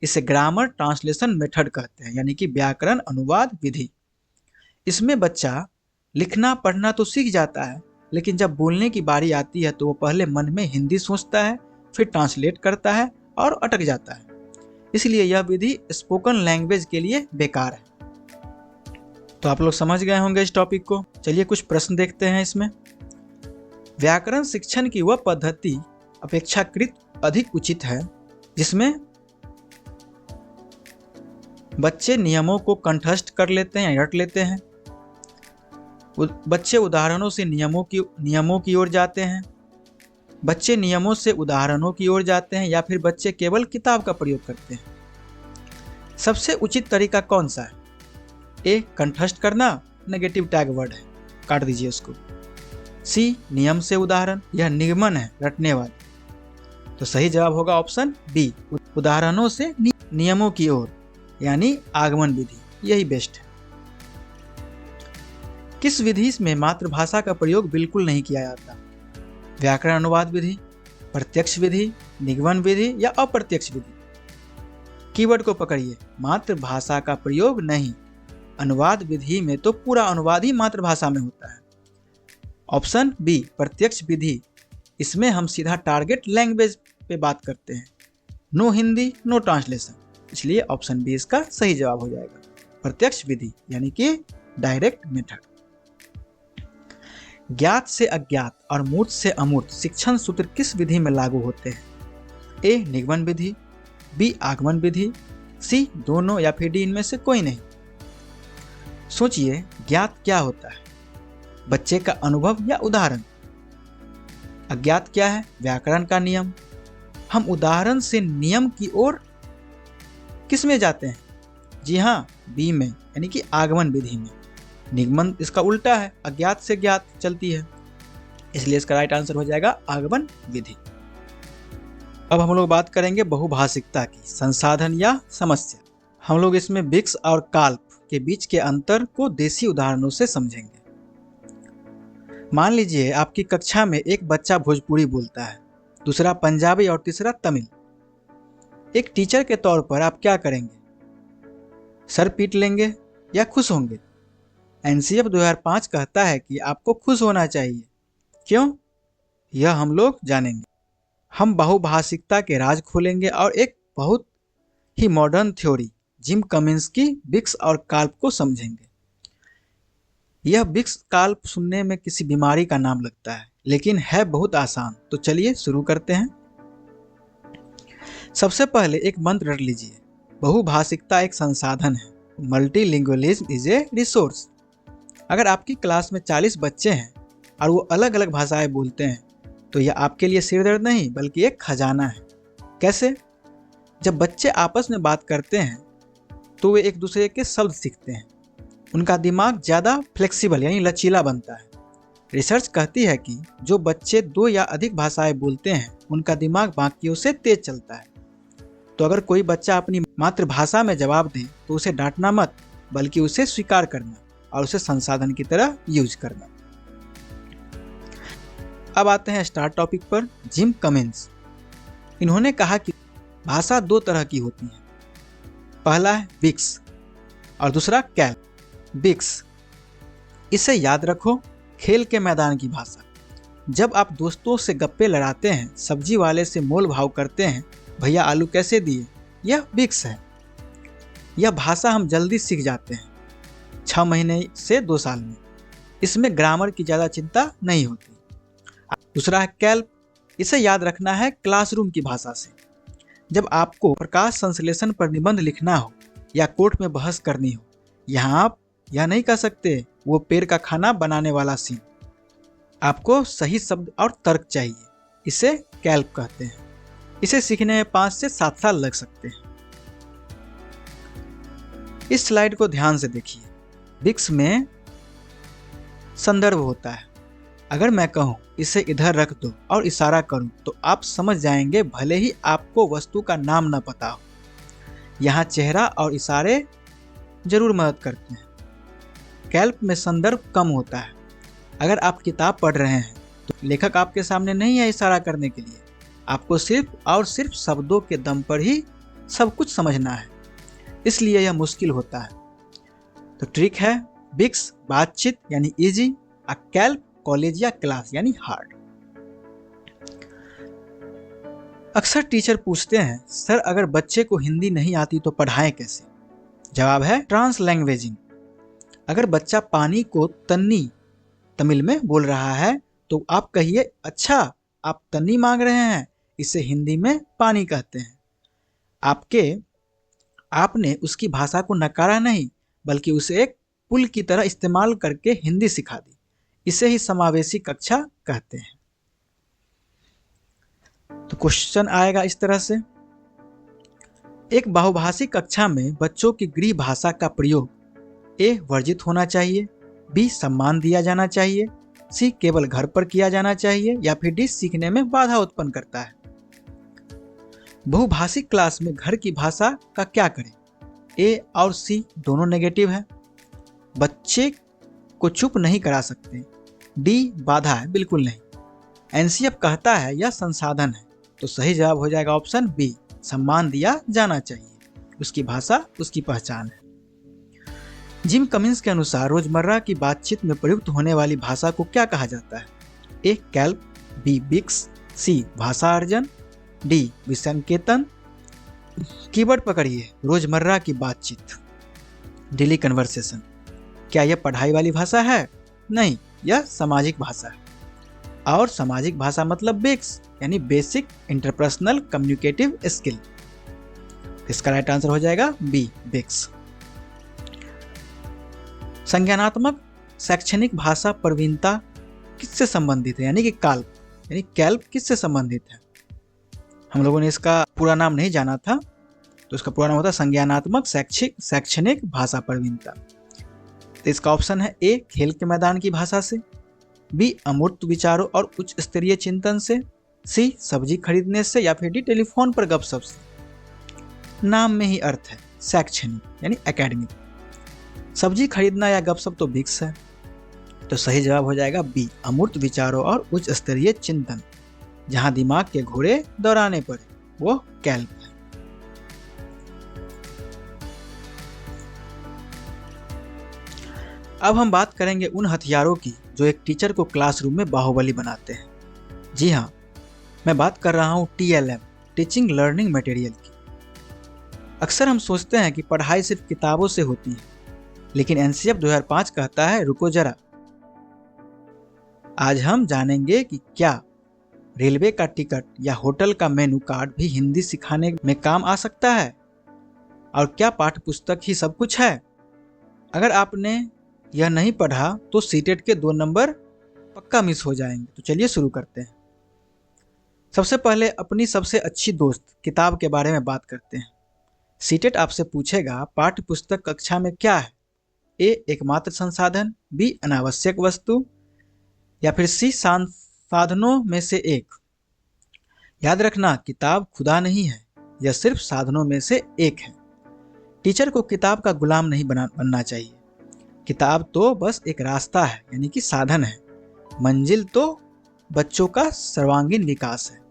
इसे ग्रामर ट्रांसलेशन मेथड कहते हैं, यानी कि व्याकरण अनुवाद विधि। इसमें बच्चा लिखना पढ़ना तो सीख जाता है, लेकिन जब बोलने की बारी आती है तो वो पहले मन में हिंदी सोचता है, फिर ट्रांसलेट करता है और अटक जाता है। इसलिए यह विधि स्पोकन लैंग्वेज के लिए बेकार है। तो आप लोग समझ गए होंगे इस टॉपिक को। चलिए कुछ प्रश्न देखते हैं इसमें। व्याकरण शिक्षण की वह पद्धति अपेक्षाकृत अधिक उचित है जिसमें बच्चे नियमों को कंठस्थ कर लेते हैं या रट लेते हैं। बच्चे उदाहरणों से नियमों की ओर जाते हैं। बच्चे नियमों से उदाहरणों की ओर जाते हैं, या फिर बच्चे केवल किताब का प्रयोग करते हैं। सबसे उचित तरीका कौन सा है? ए कंठस्थ करना, नेगेटिव टैग वर्ड है, काट दीजिए उसको। सी नियम से उदाहरण, यह निगमन है, रटने वाला। तो सही जवाब होगा ऑप्शन बी, उदाहरणों से नियमों की ओर, यानी आगमन विधि, यही बेस्ट है। किस विधि में मातृभाषा का प्रयोग बिल्कुल नहीं किया जाता? व्याकरण अनुवाद विधि, प्रत्यक्ष विधि, निगमन विधि या अप्रत्यक्ष विधि? कीवर्ड को पकड़िए, मातृभाषा का प्रयोग नहीं। अनुवाद विधि में तो पूरा अनुवाद ही मातृभाषा में होता है। ऑप्शन बी प्रत्यक्ष विधि, इसमें हम सीधा टारगेट लैंग्वेज पे बात करते हैं, नो हिंदी नो ट्रांसलेशन, इसलिए ऑप्शन बी इसका सही जवाब हो जाएगा, प्रत्यक्ष विधि यानी कि डायरेक्ट मेथड। ज्ञात से अज्ञात और मूर्त से अमूर्त शिक्षण सूत्र किस विधि में लागू होते हैं? ए निगमन विधि, बी आगमन विधि, सी दोनों या फिर डी इनमें से कोई नहीं। सोचिए, ज्ञात क्या होता है? बच्चे का अनुभव या उदाहरण। अज्ञात क्या है? व्याकरण का नियम। हम उदाहरण से नियम की ओर किस में जाते हैं? जी हाँ, बी में, यानी कि आगमन विधि में। निगमन इसका उल्टा है, अज्ञात से ज्ञात चलती है, इसलिए इसका राइट आंसर हो जाएगा आगमन विधि। अब हम लोग बात करेंगे बहुभाषिकता की, संसाधन या समस्या। हम लोग इसमें विक्स और काल्प के बीच के अंतर को देसी उदाहरणों से समझेंगे। मान लीजिए आपकी कक्षा में एक बच्चा भोजपुरी बोलता है, दूसरा पंजाबी और तीसरा तमिल। एक टीचर के तौर पर आप क्या करेंगे? सर पीट लेंगे या खुश होंगे? एनसीएफ 2005 कहता है कि आपको खुश होना चाहिए। क्यों? यह हम लोग जानेंगे। हम बहुभाषिकता के राज खोलेंगे और एक बहुत ही मॉडर्न थ्योरी जिम कमिंस की विक्स और काल्प को समझेंगे। यह विक्स काल्प सुनने में किसी बीमारी का नाम लगता है, लेकिन है बहुत आसान। तो चलिए शुरू करते हैं। सबसे पहले एक मंत्र रट लीजिए, बहुभाषिकता एक संसाधन है, मल्टीलिंगुअलिज्म इज ए रिसोर्स। अगर आपकी क्लास में 40 बच्चे हैं और वो अलग अलग भाषाएं बोलते हैं, तो यह आपके लिए सिरदर्द नहीं बल्कि एक खजाना है। कैसे? जब बच्चे आपस में बात करते हैं तो वे एक दूसरे के शब्द सीखते हैं, उनका दिमाग ज़्यादा फ्लेक्सिबल यानी लचीला बनता है। रिसर्च कहती है कि जो बच्चे 2 या अधिक भाषाएं बोलते हैं उनका दिमाग बाकियों से तेज चलता है। तो अगर कोई बच्चा अपनी मातृभाषा में जवाब दे तो उसे डांटना मत, बल्कि उसे स्वीकार करना और उसे संसाधन की तरह यूज करना। अब आते हैं स्टार टॉपिक पर, जिम कमिंस। इन्होंने कहा कि भाषा 2 तरह की होती है, पहला है विक्स और दूसरा कैल्प। विक्स, इसे याद रखो, खेल के मैदान की भाषा। जब आप दोस्तों से गप्पे लड़ाते हैं, सब्जी वाले से मोल भाव करते हैं, भैया आलू कैसे दिए, यह विक्स है। यह भाषा हम जल्दी सीख जाते हैं, 6 महीने से 2 साल में। इसमें ग्रामर की ज़्यादा चिंता नहीं होती। दूसरा है कैल्प, इसे याद रखना है क्लासरूम की भाषा से। जब आपको प्रकाश संश्लेषण पर निबंध लिखना हो या कोर्ट में बहस करनी हो, यहाँ आप यह नहीं कह सकते वो पेड़ का खाना बनाने वाला सीन। आपको सही शब्द और तर्क चाहिए, इसे कैल्प कहते हैं। इसे सीखने में 5 से 7 साल लग सकते हैं। इस स्लाइड को ध्यान से देखिए। विक्स में संदर्भ होता है। अगर मैं कहूँ इसे इधर रख दो और इशारा करूँ तो आप समझ जाएंगे, भले ही आपको वस्तु का नाम न पता हो। यहाँ चेहरा और इशारे जरूर मदद करते हैं। कैल्प में संदर्भ कम होता है, अगर आप किताब पढ़ रहे हैं तो लेखक आपके सामने नहीं है इशारा करने के लिए, आपको सिर्फ और सिर्फ शब्दों के दम पर ही सब कुछ समझना है, इसलिए यह मुश्किल होता है। तो ट्रिक है बिक्स बातचीत यानी इजी, कैल्प कॉलेज या क्लास यानी हार्ड। अक्सर टीचर पूछते हैं सर अगर बच्चे को हिंदी नहीं आती तो पढ़ाएं कैसे? जवाब है ट्रांस लैंग्वेजिंग। अगर बच्चा पानी को तन्नी तमिल में बोल रहा है तो आप कहिए अच्छा आप तन्नी मांग रहे हैं, इसे हिंदी में पानी कहते हैं। आपने उसकी भाषा को नकारा नहीं बल्कि उसे एक पुल की तरह इस्तेमाल करके हिंदी सिखा दी, इसे ही समावेशी कक्षा कहते हैं। तो क्वेश्चन आएगा इस तरह से, एक बहुभाषी कक्षा में बच्चों की गृह भाषा का प्रयोग ए वर्जित होना चाहिए, बी सम्मान दिया जाना चाहिए, सी केवल घर पर किया जाना चाहिए या फिर डी सीखने में बाधा उत्पन्न करता है। बहुभाषी क्लास में घर की भाषा का क्या करें? ए और सी दोनों नेगेटिव है, बच्चे को चुप नहीं करा सकते, डी बाधा है बिल्कुल नहीं, एनसीएफ कहता है यह संसाधन है। तो सही जवाब हो जाएगा ऑप्शन बी, सम्मान दिया जाना चाहिए, उसकी भाषा उसकी पहचान है। जिम कमिंस के अनुसार रोजमर्रा की बातचीत में प्रयुक्त होने वाली भाषा को क्या कहा जाता है? ए कैल्प, बी बिक्स, सी भाषा अर्जन, डी विसंकेतन। कीवर्ड पकड़िए, रोजमर्रा की बातचीत, डेली कन्वर्सेशन। क्या यह पढ़ाई वाली भाषा है? नहीं, यह सामाजिक भाषा है। और सामाजिक भाषा मतलब बिक्स यानी बेसिक इंटरपर्सनल कम्युनिकेटिव स्किल। इसका राइट आंसर हो जाएगा बी बिक्स। संज्ञानात्मक शैक्षणिक भाषा प्रवीणता किससे संबंधित है? यानी कि कैल्प किससे संबंधित है? हम लोगों ने इसका पूरा नाम नहीं जाना था, तो इसका पूरा नाम होता है संज्ञानात्मक शैक्षणिक भाषा प्रवीणता। तो इसका ऑप्शन है ए खेल के मैदान की भाषा से, बी अमूर्त विचारों और उच्च स्तरीय चिंतन से, सी सब्जी खरीदने से या फिर डी टेलीफोन पर गपशप से। नाम में ही अर्थ है शैक्षणिक यानी एकेडमिक, सब्जी खरीदना या गपशप तो बिक्स है। तो सही जवाब हो जाएगा बी अमूर्त विचारों और उच्च स्तरीय चिंतन, जहां दिमाग के घोड़े दौड़ाने पड़े वो कैल्प है। अब हम बात करेंगे उन हथियारों की जो एक टीचर को क्लासरूम में बाहुबली बनाते हैं। जी हाँ, मैं बात कर रहा हूँ TLM, टीचिंग लर्निंग मटेरियल की। अक्सर हम सोचते हैं कि पढ़ाई सिर्फ किताबों से होती है, लेकिन NCF 2005 कहता है रुको जरा। आज हम जानेंगे कि क्या रेलवे का टिकट या होटल का मेनू कार्ड भी हिंदी सिखाने में काम आ सकता है, और क्या पाठ्य पुस्तक ही सब कुछ है। अगर आपने यह नहीं पढ़ा तो सीटेट के 2 नंबर पक्का मिस हो जाएंगे। तो चलिए शुरू करते हैं। सबसे पहले अपनी सबसे अच्छी दोस्त किताब के बारे में बात करते हैं। सीटेट आपसे पूछेगा पाठ्य पुस्तक कक्षा में क्या है? ए एकमात्र संसाधन, बी अनावश्यक वस्तु, या फिर सी संसाधनों में से एक। याद रखना, किताब खुदा नहीं है, यह सिर्फ साधनों में से एक है। टीचर को किताब का गुलाम नहीं बनना चाहिए। किताब तो बस एक रास्ता है यानी कि साधन है, मंजिल तो बच्चों का सर्वांगीण विकास है।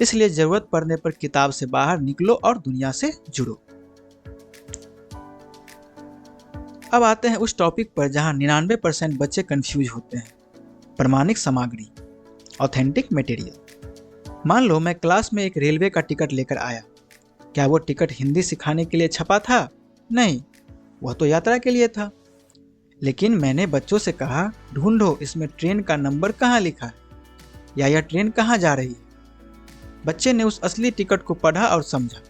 इसलिए जरूरत पड़ने पर किताब से बाहर निकलो और दुनिया से जुड़ो। अब आते हैं उस टॉपिक पर जहां 99% बच्चे कंफ्यूज होते हैं, प्रमाणिक सामग्री, ऑथेंटिक मटेरियल। मान लो मैं क्लास में एक रेलवे का टिकट लेकर आया, क्या वो टिकट हिंदी सिखाने के लिए छपा था? नहीं, वह तो यात्रा के लिए था। लेकिन मैंने बच्चों से कहा ढूंढो इसमें ट्रेन का नंबर कहाँ लिखा है या यह ट्रेन कहाँ जा रही है। बच्चे ने उस असली टिकट को पढ़ा और समझा।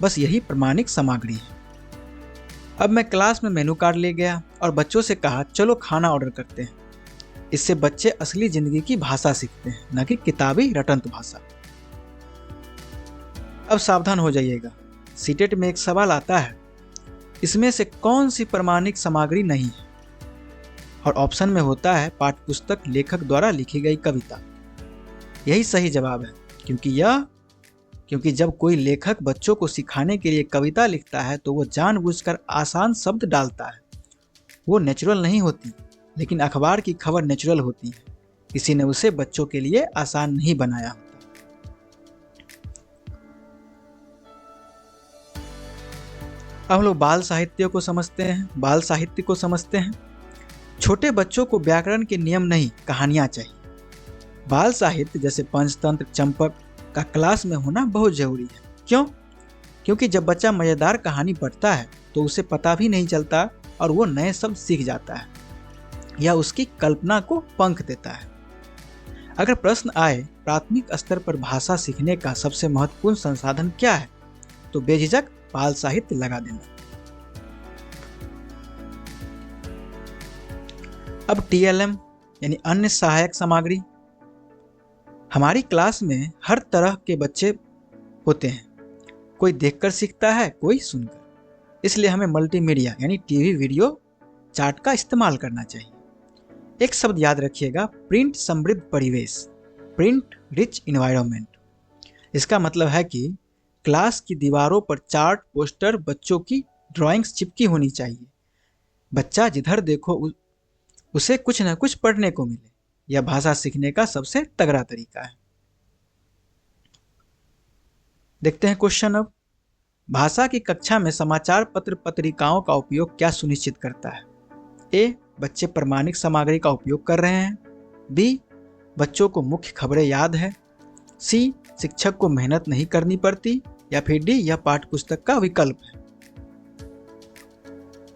बस यही प्रमाणिक सामग्री है। अब मैं क्लास में मेनू कार्ड ले गया और बच्चों से कहा चलो खाना ऑर्डर करते हैं। इससे बच्चे असली जिंदगी की भाषा सीखते हैं, न कि किताबी रटंत भाषा। अब सावधान हो जाइएगा, सीटेट में एक सवाल आता है, इसमें से कौन सी प्रमाणिक सामग्री नहीं है? और ऑप्शन में होता है पाठ्यपुस्तक लेखक द्वारा लिखी गई कविता। यही सही जवाब है, क्योंकि जब कोई लेखक बच्चों को सिखाने के लिए कविता लिखता है तो वो जानबूझकर आसान शब्द डालता है। वो नेचुरल नहीं होती, लेकिन अखबार की खबर नेचुरल होती है, किसी ने उसे बच्चों के लिए आसान नहीं बनाया होता। अब हम लोग बाल साहित्य को समझते हैं। बाल साहित्य को समझते हैं। छोटे बच्चों को व्याकरण के नियम नहीं, कहानियां चाहिए। बाल साहित्य जैसे पंचतंत्र, चंपक का क्लास में होना बहुत जरूरी है। क्यों? क्योंकि जब बच्चा मजेदार कहानी पढ़ता है तो उसे पता भी नहीं चलता और वो नए शब्द सीख जाता है या उसकी कल्पना को पंख देता है। अगर प्रश्न आए प्राथमिक स्तर पर भाषा सीखने का सबसे महत्वपूर्ण संसाधन क्या है, तो बेझिझक बाल साहित्य लगा देना। अब TLM यानी अन्य सहायक सामग्री। हमारी क्लास में हर तरह के बच्चे होते हैं, कोई देखकर सीखता है, कोई सुनकर। इसलिए हमें मल्टीमीडिया यानी टीवी, वीडियो, चार्ट का इस्तेमाल करना चाहिए। एक शब्द याद रखिएगा, प्रिंट समृद्ध परिवेश, प्रिंट रिच इन्वायरमेंट। इसका मतलब है कि क्लास की दीवारों पर चार्ट, पोस्टर, बच्चों की ड्राइंग्स चिपकी होनी चाहिए। बच्चा जिधर देखो उसे कुछ न कुछ पढ़ने को मिले। यह भाषा सीखने का सबसे तगड़ा तरीका है। देखते हैं क्वेश्चन अब। भाषा की कक्षा में समाचार पत्र, पत्रिकाओं का उपयोग क्या सुनिश्चित करता है? ए, बच्चे प्रमाणिक सामग्री का उपयोग कर रहे हैं। बी, बच्चों को मुख्य खबरें याद है। सी, शिक्षक को मेहनत नहीं करनी पड़ती। या फिर डी, यह पाठ्य पुस्तक का विकल्प है।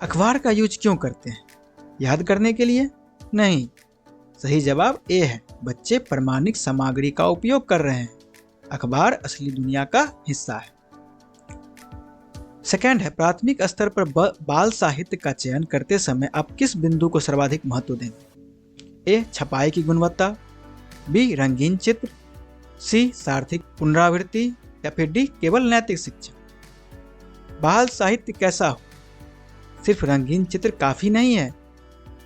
अखबार का यूज क्यों करते हैं? याद करने के लिए? नहीं। सही जवाब ए है, बच्चे प्रमाणिक सामग्री का उपयोग कर रहे हैं। अखबार असली दुनिया का हिस्सा है। सेकंड है, प्राथमिक स्तर पर बाल साहित्य का चयन करते समय आप किस बिंदु को सर्वाधिक महत्व देंगे? ए, छपाई की गुणवत्ता। बी, रंगीन चित्र। सी, सार्थक पुनरावृत्ति। या फिर डी, केवल नैतिक शिक्षा। बाल साहित्य कैसा हो? सिर्फ रंगीन चित्र काफी नहीं है,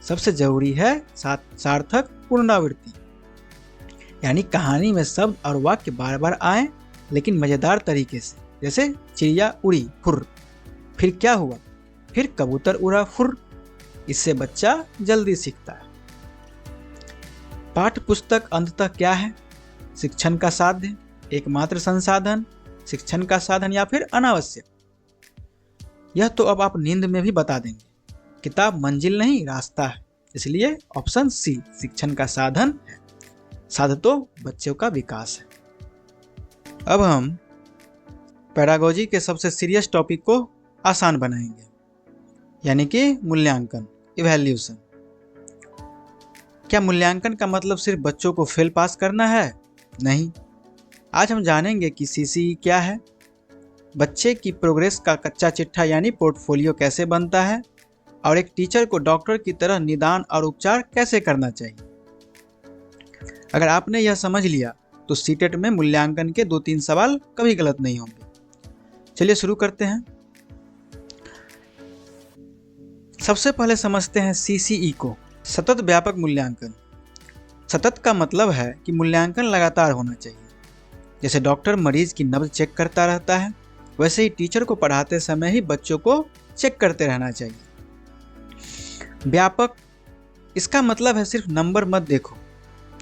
सबसे जरूरी है सार्थक पुनरावृत्ति, यानी कहानी में शब्द और वाक्य बार बार आए लेकिन मजेदार तरीके से। जैसे चिड़िया उड़ी फुर, फिर क्या हुआ? फिर कबूतर उड़ा फुर। इससे बच्चा जल्दी सीखता है। पाठ्य पुस्तक अंततः क्या है? शिक्षण का साधन, एकमात्र संसाधन, शिक्षण का साधन या फिर अनावश्यक? यह तो अब आप नींद में भी बता देंगे। किताब मंजिल नहीं, रास्ता है। इसलिए ऑप्शन सी शिक्षण का साधन है। साधन तो बच्चों का विकास है। अब हम पैडागोजी के सबसे सीरियस टॉपिक को आसान बनाएंगे, यानी कि मूल्यांकन, इवैल्यूएशन। क्या मूल्यांकन का मतलब सिर्फ बच्चों को फेल पास करना है? नहीं। आज हम जानेंगे कि CCE क्या है, बच्चे की प्रोग्रेस का कच्चा चिट्ठा यानी पोर्टफोलियो कैसे बनता है, और एक टीचर को डॉक्टर की तरह निदान और उपचार कैसे करना चाहिए। अगर आपने यह समझ लिया तो सीटेट में मूल्यांकन के 2-3 सवाल कभी गलत नहीं होंगे। चलिए शुरू करते हैं। सबसे पहले समझते हैं CCE को, सतत व्यापक मूल्यांकन। सतत का मतलब है कि मूल्यांकन लगातार होना चाहिए। जैसे डॉक्टर मरीज की नब्ज चेक करता रहता है, वैसे ही टीचर को पढ़ाते समय ही बच्चों को चेक करते रहना चाहिए। व्यापक, इसका मतलब है सिर्फ नंबर मत देखो,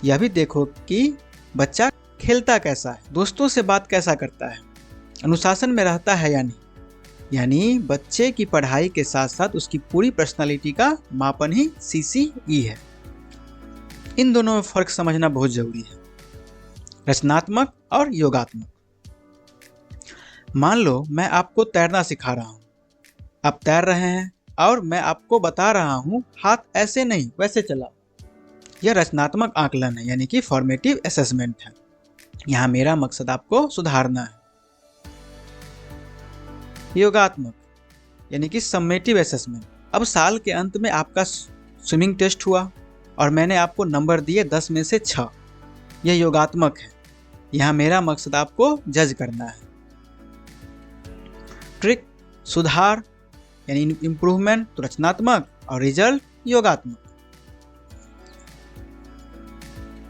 यह भी देखो कि बच्चा खेलता कैसा है, दोस्तों से बात कैसा करता है, अनुशासन में रहता है या नहीं। यानी बच्चे की पढ़ाई के साथ साथ उसकी पूरी पर्सनालिटी का मापन ही CCE है। इन दोनों में फर्क समझना बहुत जरूरी है, रचनात्मक और योगात्मक। मान लो मैं आपको तैरना सिखा रहा हूँ, आप तैर रहे हैं और मैं आपको बता रहा हूँ हाथ ऐसे नहीं वैसे चलाओ। यह रचनात्मक आकलन है, यानी कि फॉर्मेटिव असेसमेंट है। यहाँ मेरा मकसद आपको सुधारना है। योगात्मक यानी कि सम्मेटिव असेसमेंट। अब साल के अंत में आपका स्विमिंग टेस्ट हुआ और मैंने आपको नंबर दिए 10 में से 6। यह योगात्मक है। यहाँ मेरा मकसद आपको जज करना है। ट्रिक, सुधार यानी इम्प्रूवमेंट तो रचनात्मक, और रिजल्ट योगात्मक।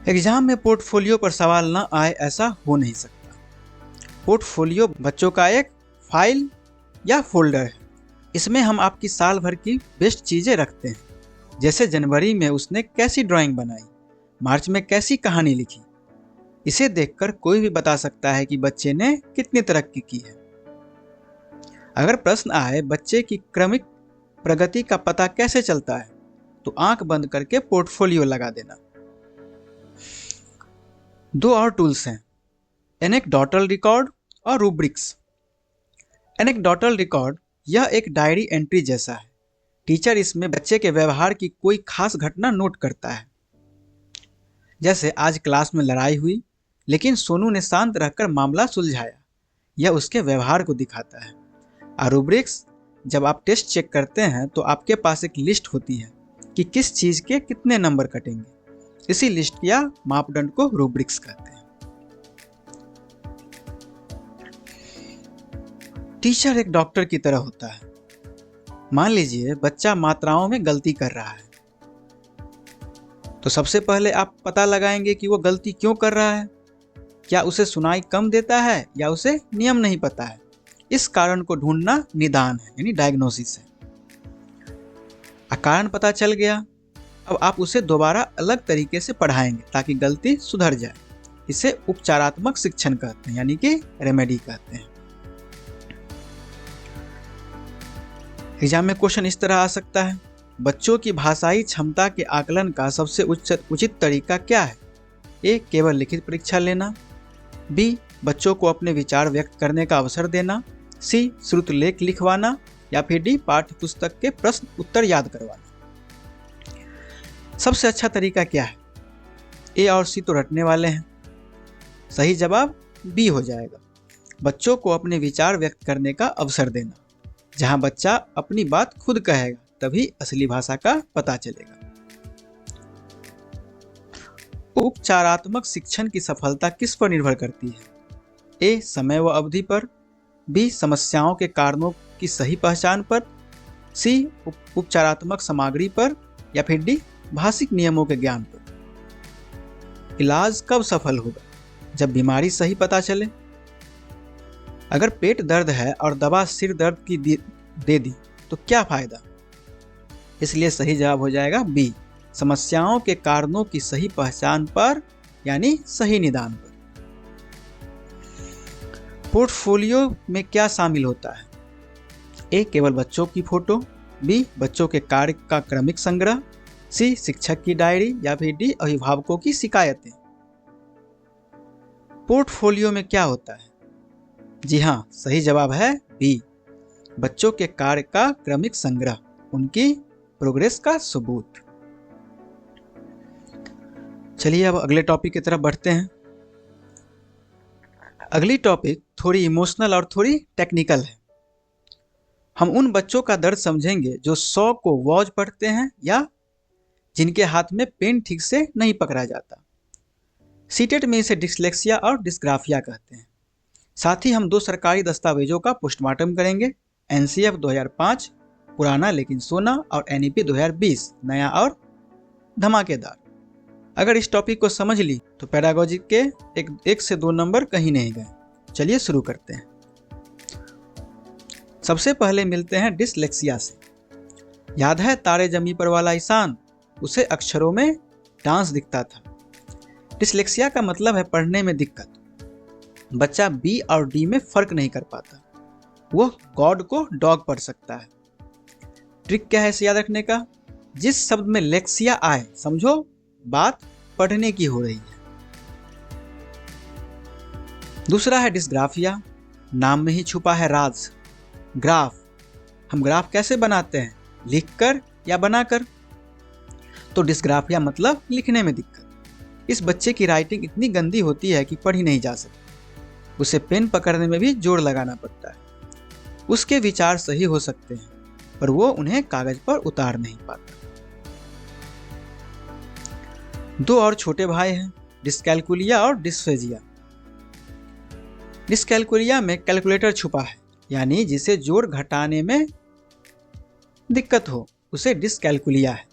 एग्जाम में पोर्टफोलियो पर सवाल न आए ऐसा हो नहीं सकता। पोर्टफोलियो बच्चों का एक फाइल या फोल्डर है। इसमें हम आपकी साल भर की बेस्ट चीज़ें रखते हैं। जैसे जनवरी में उसने कैसी ड्राइंग बनाई, मार्च में कैसी कहानी लिखी। इसे देखकर कोई भी बता सकता है कि बच्चे ने कितनी तरक्की की है। अगर प्रश्न आए बच्चे की क्रमिक प्रगति का पता कैसे चलता है, तो आंख बंद करके पोर्टफोलियो लगा देना। दो और टूल्स हैं, एनेक्डोटल रिकॉर्ड और रूब्रिक्स। एनेक्डोटल रिकॉर्ड यह एक डायरी एंट्री जैसा है। टीचर इसमें बच्चे के व्यवहार की कोई खास घटना नोट करता है। जैसे आज क्लास में लड़ाई हुई, लेकिन सोनू ने शांत रहकर मामला सुलझाया। यह उसके व्यवहार को दिखाता है। और रूब्रिक्स, जब आप टेस्ट चेक करते हैं तो आपके पास एक लिस्ट होती है कि किस चीज़ के कितने नंबर कटेंगे। इसी लिस्ट या मापदंड को रूब्रिक्स कहते हैं। टीचर एक डॉक्टर की तरह होता है। मान लीजिए बच्चा मात्राओं में गलती कर रहा है, तो सबसे पहले आप पता लगाएंगे कि वो गलती क्यों कर रहा है। क्या उसे सुनाई कम देता है या उसे नियम नहीं पता है। इस कारण को ढूंढना निदान है, यानी डायग्नोसिस है। कारण पता चल गया, अब आप उसे दोबारा अलग तरीके से पढ़ाएंगे ताकि गलती सुधर जाए। इसे उपचारात्मक शिक्षण कहते हैं, यानी कि रेमेडी कहते हैं। एग्जाम में क्वेश्चन इस तरह आ सकता है, बच्चों की भाषाई क्षमता के आकलन का सबसे उचित तरीका क्या है। ए, केवल लिखित परीक्षा लेना। बी, बच्चों को अपने विचार व्यक्त करने का अवसर देना। सी, श्रुत लेख लिखवाना। या फिर डी, पाठ्य पुस्तक के प्रश्न उत्तर याद करवाना। सबसे अच्छा तरीका क्या है। ए और सी तो रटने वाले हैं, सही जवाब बी हो जाएगा। बच्चों को अपने विचार व्यक्त करने का अवसर देना। जहां बच्चा अपनी बात खुद कहेगा तभी असली भाषा का पता चलेगा। उपचारात्मक शिक्षण की सफलता किस पर निर्भर करती है। ए, समय व अवधि पर। बी, समस्याओं के कारणों की सही पहचान पर। सी, उपचारात्मक सामग्री पर। या फिर डी, भाषिक नियमों के ज्ञान पर। इलाज कब सफल होगा, जब बीमारी सही पता चले। अगर पेट दर्द है और दवा सिर दर्द की दे दी तो क्या फायदा। इसलिए सही जवाब हो जाएगा बी, समस्याओं के कारणों की सही पहचान पर, यानी सही निदान पर। पोर्टफोलियो में क्या शामिल होता है। ए, केवल बच्चों की फोटो। बी, बच्चों के कार्य का क्रमिक संग्रह। सी, शिक्षक की डायरी। या फिर डी, अभिभावकों की शिकायतें। पोर्टफोलियो में क्या होता है। जी हाँ, सही जवाब है बी, बच्चों के कार्य का क्रमिक संग्रह, उनकी प्रोग्रेस का सबूत। चलिए अब अगले टॉपिक की तरफ बढ़ते हैं। अगली टॉपिक थोड़ी इमोशनल और थोड़ी टेक्निकल है। हम उन बच्चों का दर्द समझेंगे जो 100 को वॉच पढ़ते हैं या जिनके हाथ में पेन ठीक से नहीं पकड़ा जाता। सीटेट में इसे डिस्लेक्सिया और डिस्ग्राफिया कहते हैं। साथ ही हम 2 सरकारी दस्तावेजों का पोस्टमार्टम करेंगे, एनसीएफ 2005 पुराना लेकिन सोना और एनईपी 2020 नया और धमाकेदार। अगर इस टॉपिक को समझ ली तो पेडागोजी के 1 से 2 नंबर कहीं नहीं गए। चलिए शुरू करते हैं। सबसे पहले मिलते हैं डिसलेक्सिया से। याद है तारे जमी पर वाला ईशान, उसे अक्षरों में डांस दिखता था। डिसलेक्सिया का मतलब है पढ़ने में दिक्कत। बच्चा बी और डी में फर्क नहीं कर पाता। वो गॉड को डॉग पढ़ सकता है। ट्रिक क्या है इसे याद रखने का। जिस शब्द में लेक्सिया आए समझो बात पढ़ने की हो रही है। दूसरा है डिस्ग्राफिया, नाम में ही छुपा है राज। ग्राफ, हम ग्राफ कैसे बनाते हैं, लिखकर या बनाकर। तो डिस्ग्राफिया मतलब लिखने में दिक्कत। इस बच्चे की राइटिंग इतनी गंदी होती है कि पढ़ी नहीं जा सकती। उसे पेन पकड़ने में भी जोर लगाना पड़ता है। उसके विचार सही हो सकते हैं पर वो उन्हें कागज पर उतार नहीं पाता। 2 और छोटे भाई हैं, डिस्कैल्कुलिया और डिस्फेजिया। डिस्कैल्कुलिया में कैलकुलेटर छुपा है, यानी जिसे जोड़ घटाने में दिक्कत हो उसे डिस्कैल्कुलिया है।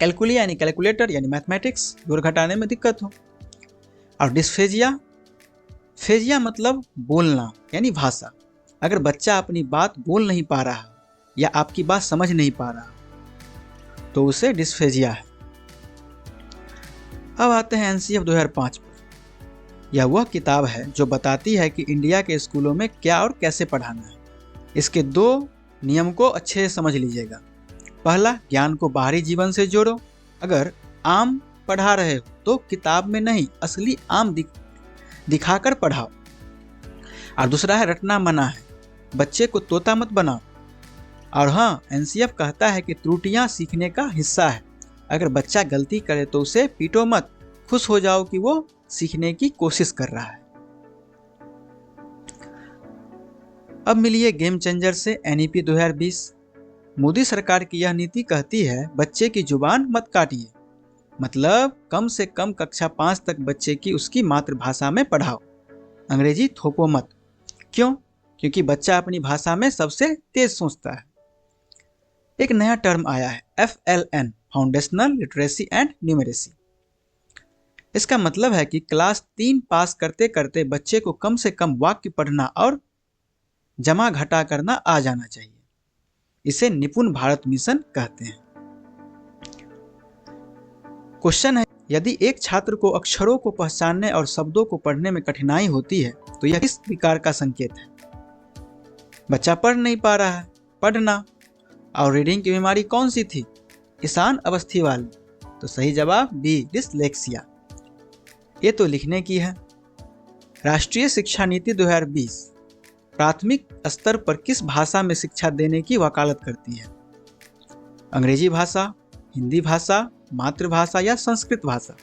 कैलकुलिया यानी कैलकुलेटर यानी मैथमेटिक्स, जोड़ घटाने में दिक्कत हो। और डिस्फेजिया, फेजिया मतलब बोलना यानी भाषा। अगर बच्चा अपनी बात बोल नहीं पा रहा या आपकी बात समझ नहीं पा रहा तो उसे डिस्फेजिया है। अब आते हैं एनसीएफ 2005 पर। यह वह किताब है जो बताती है कि इंडिया के स्कूलों में क्या और कैसे पढ़ाना है। इसके 2 नियम को अच्छे से समझ लीजिएगा। पहला, ज्ञान को बाहरी जीवन से जोड़ो। अगर आम पढ़ा रहे हो तो किताब में नहीं, असली आम दिखाकर पढ़ाओ। और दूसरा है, रटना मना है, बच्चे को तोता मत बनाओ। और हाँ, एनसीएफ कहता है कि त्रुटियां सीखने का हिस्सा है। अगर बच्चा गलती करे तो उसे पीटो मत, खुश हो जाओ कि वो सीखने की कोशिश कर रहा है। अब मिलिए गेम चेंजर से एनईपी 2020। मोदी सरकार की यह नीति कहती है बच्चे की जुबान मत काटिए, मतलब कम से कम कक्षा 5 तक बच्चे की उसकी मातृभाषा में पढ़ाओ, अंग्रेजी थोपो मत। क्यों? क्योंकि बच्चा अपनी भाषा में सबसे तेज सोचता है। एक नया टर्म आया है, FLN, foundational literacy and numeracy. इसका मतलब है कि क्लास 3 पास करते करते बच्चे को कम से कम वाक्य पढ़ना और जमा घटा करना आ जाना चाहिए। इसे निपुण भारत मिशन कहते हैं। क्वेश्चन है, यदि एक छात्र को अक्षरों को पहचानने और शब्दों को पढ़ने में कठिनाई होती है तो यह किस विकार का संकेत है? बच्चा पढ़ नहीं पा रहा है, पढ़ना। और रीडिंग की बीमारी कौन सी थी? ईशान अवस्थी वाली। तो सही जवाब बी, डिसलेक्सिया। ये तो लिखने की है। राष्ट्रीय शिक्षा नीति 2020 प्राथमिक स्तर पर किस भाषा में शिक्षा देने की वकालत करती है? अंग्रेजी भाषा, हिंदी भाषा, मातृभाषा या संस्कृत भाषा?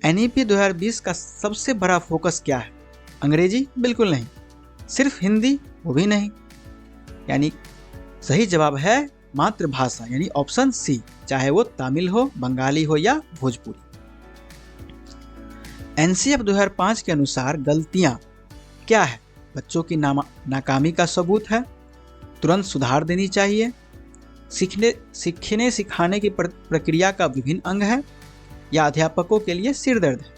एनईपी 2020 का सबसे बड़ा फोकस क्या है? अंग्रेजी? बिल्कुल नहीं। सिर्फ हिंदी? वो भी नहीं। यानी सही जवाब है मातृभाषा, यानी ऑप्शन सी, चाहे वो तमिल हो, बंगाली हो या भोजपुरी। एनसीएफ 2005 के अनुसार गलतियां क्या है? बच्चों की नाकामी का सबूत है, तुरंत सुधार देनी चाहिए, सीखने सिखाने की प्रक्रिया का विभिन्न अंग है, या अध्यापकों के लिए सिरदर्द है।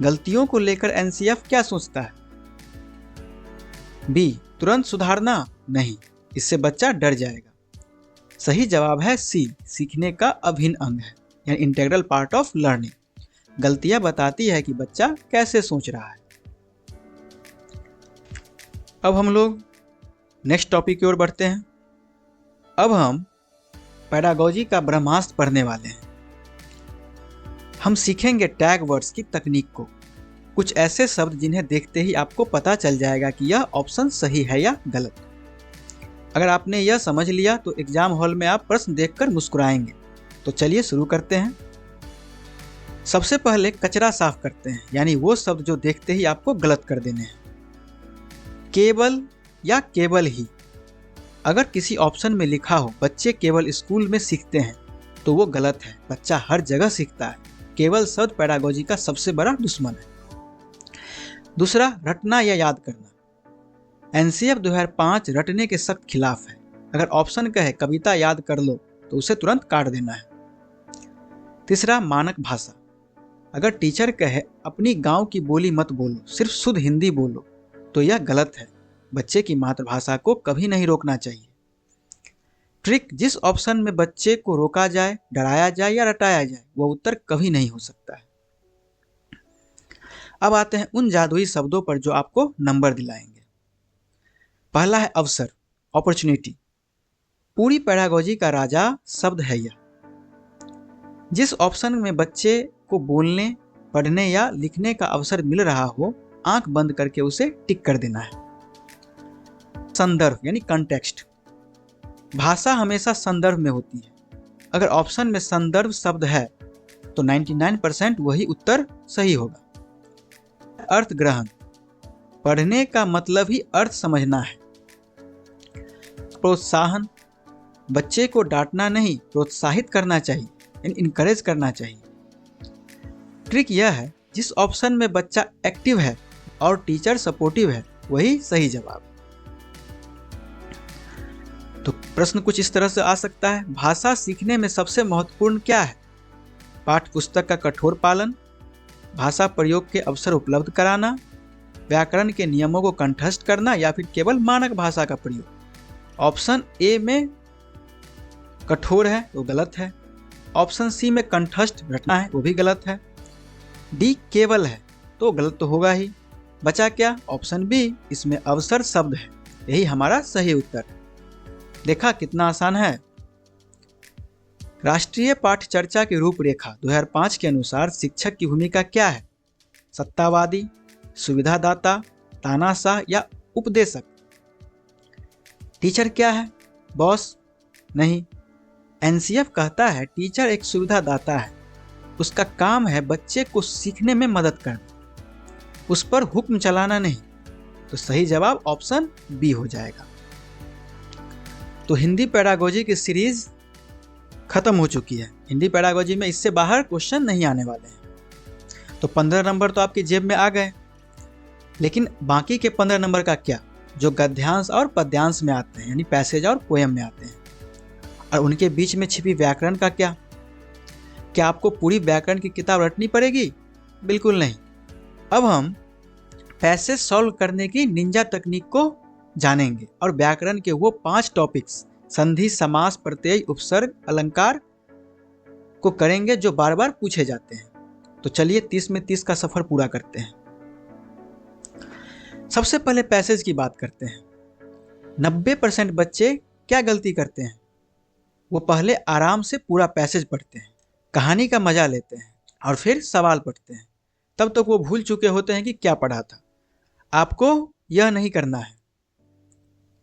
गलतियों को लेकर एनसीएफ क्या सोचता है? बी, तुरंत सुधारना नहीं, इससे बच्चा डर जाएगा। सही जवाब है सी, सीखने का अभिन्न अंग है, यानी इंटीग्रल पार्ट ऑफ लर्निंग। गलतियां बताती है कि बच्चा कैसे सोच रहा है। अब हम लोग नेक्स्ट टॉपिक की ओर बढ़ते हैं। अब हम पैडागोजी का ब्रह्मास्त्र पढ़ने वाले हैं। हम सीखेंगे टैग वर्ड्स की तकनीक को, कुछ ऐसे शब्द जिन्हें देखते ही आपको पता चल जाएगा कि यह ऑप्शन सही है या गलत। अगर आपने यह समझ लिया तो एग्जाम हॉल में आप प्रश्न देखकर मुस्कुराएंगे। तो चलिए शुरू करते हैं। सबसे पहले कचरा साफ करते हैं, यानी वो शब्द जो देखते ही आपको गलत कर देने हैं। केवल या केवल ही। अगर किसी ऑप्शन में लिखा हो बच्चे केवल स्कूल में सीखते हैं तो वो गलत है, बच्चा हर जगह सीखता है। केवल शब्द पैडागोजी का सबसे बड़ा दुश्मन है। दूसरा, रटना या याद करना। एनसीएफ 2005 रटने के सख्त खिलाफ है। अगर ऑप्शन कहे कविता याद कर लो तो उसे तुरंत काट देना है। तीसरा, मानक भाषा। अगर टीचर कहे अपनी गांव की बोली मत बोलो, सिर्फ शुद्ध हिंदी बोलो, तो यह गलत है। बच्चे की मातृभाषा को कभी नहीं रोकना चाहिए। ट्रिक, जिस ऑप्शन में बच्चे को रोका जाए, डराया जाए या रटाया जाए, वह उत्तर कभी नहीं हो सकता है। अब आते हैं उन जादुई शब्दों पर जो आपको नंबर दिलाएंगे। पहला है अवसर, अपॉर्चुनिटी। पूरी पैडागोजी का राजा शब्द है यह। जिस ऑप्शन में बच्चे को बोलने, पढ़ने या लिखने का अवसर मिल रहा हो, आंख बंद करके उसे टिक कर देना है। संदर्भ यानी कंटेक्स्ट। भाषा हमेशा संदर्भ में होती है। अगर ऑप्शन में संदर्भ शब्द है तो 99% वही उत्तर सही होगा। अर्थ ग्रहण। पढ़ने का मतलब ही अर्थ समझना है। प्रोत्साहन। बच्चे को डांटना नहीं, प्रोत्साहित करना चाहिए, इनकरेज करना चाहिए। ट्रिक यह है, जिस ऑप्शन में बच्चा एक्टिव है और टीचर सपोर्टिव है वही सही जवाब। तो प्रश्न कुछ इस तरह से आ सकता है, भाषा सीखने में सबसे महत्वपूर्ण क्या है? पाठ्य पुस्तक का कठोर पालन, भाषा प्रयोग के अवसर उपलब्ध कराना, व्याकरण के नियमों को कंठस्थ करना, या फिर केवल मानक भाषा का प्रयोग। ऑप्शन ए में कठोर है वो गलत है। ऑप्शन सी में कंठस्थ रटना है वो भी गलत है। डी केवल है तो गलत तो होगा ही। बचा क्या? ऑप्शन बी, इसमें अवसर शब्द है। यही हमारा सही उत्तर। देखा कितना आसान है। राष्ट्रीय पाठ्यचर्या की रूपरेखा 2005 के अनुसार शिक्षक की भूमिका क्या है? सत्तावादी, सुविधादाता, तानाशाह या उपदेशक? टीचर क्या है? बॉस? नहीं। एनसीएफ कहता है टीचर एक सुविधादाता है। उसका काम है बच्चे को सीखने में मदद करना, उस पर हुक्म चलाना नहीं। तो सही जवाब ऑप्शन बी हो जाएगा। तो हिंदी पेडागोजी की सीरीज खत्म हो चुकी है। हिंदी पेडागोजी में इससे बाहर क्वेश्चन नहीं आने वाले हैं। तो 15 नंबर तो आपकी जेब में आ गए, लेकिन बाकी के 15 नंबर का क्या, जो गद्यांश और पद्यांश में आते हैं, यानी पैसेज और पोएम में आते हैं। और उनके बीच में छिपी व्याकरण का क्या? क्या आपको पूरी व्याकरण की किताब रटनी पड़ेगी? बिल्कुल नहीं। अब हम पैसेज सॉल्व करने की निंजा तकनीक को जानेंगे और व्याकरण के वो 5 टॉपिक्स संधि, समास, प्रत्यय, उपसर्ग, अलंकार को करेंगे जो बार बार पूछे जाते हैं। तो चलिए 30 में 30 का सफर पूरा करते हैं। सबसे पहले पैसेज की बात करते हैं। 90% बच्चे क्या गलती करते हैं? वो पहले आराम से पूरा पैसेज पढ़ते हैं, कहानी का मजा लेते हैं और फिर सवाल पढ़ते हैं। तब तक वो भूल चुके होते हैं कि क्या पढ़ा था। आपको यह नहीं करना है,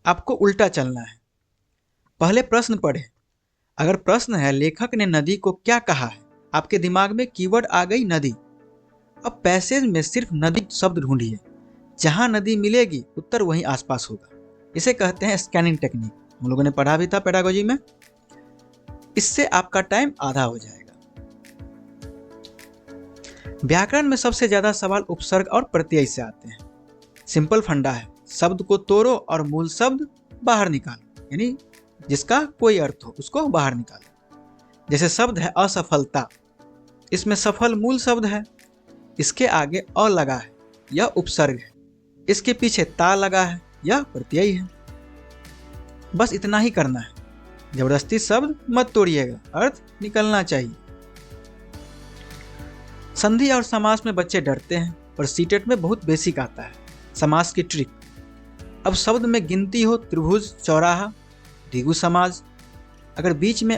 आपको उल्टा चलना है। पहले प्रश्न पढ़े। अगर प्रश्न है लेखक ने नदी को क्या कहा है, आपके दिमाग में कीवर्ड आ गई नदी। अब पैसेज में सिर्फ नदी शब्द ढूंढिए, जहां नदी मिलेगी उत्तर वहीं आसपास होगा। इसे कहते हैं स्कैनिंग टेक्निक। हम लोगों ने पढ़ा भी था पेडागोजी में। इससे आपका टाइम आधा हो जाएगा। व्याकरण में सबसे ज्यादा सवाल उपसर्ग और प्रत्यय से आते हैं। सिंपल फंडा है, शब्द को तोड़ो और मूल शब्द बाहर निकालो, यानी जिसका कोई अर्थ हो उसको बाहर निकालो। जैसे शब्द है असफलता, इसमें सफल मूल शब्द है, इसके आगे अ लगा है, यह उपसर्ग है। इसके पीछे ता लगा है, यह प्रत्यय है। बस इतना ही करना है। जबरदस्ती शब्द मत तोड़िएगा, अर्थ निकलना चाहिए। संधि और समास में बच्चे डरते हैं, पर सीटेट में बहुत बेसिक आता है समास की ट्रिक। अब शब्द में गिनती हो, त्रिभुज, चौराहा, द्विगु समास, अगर बीच में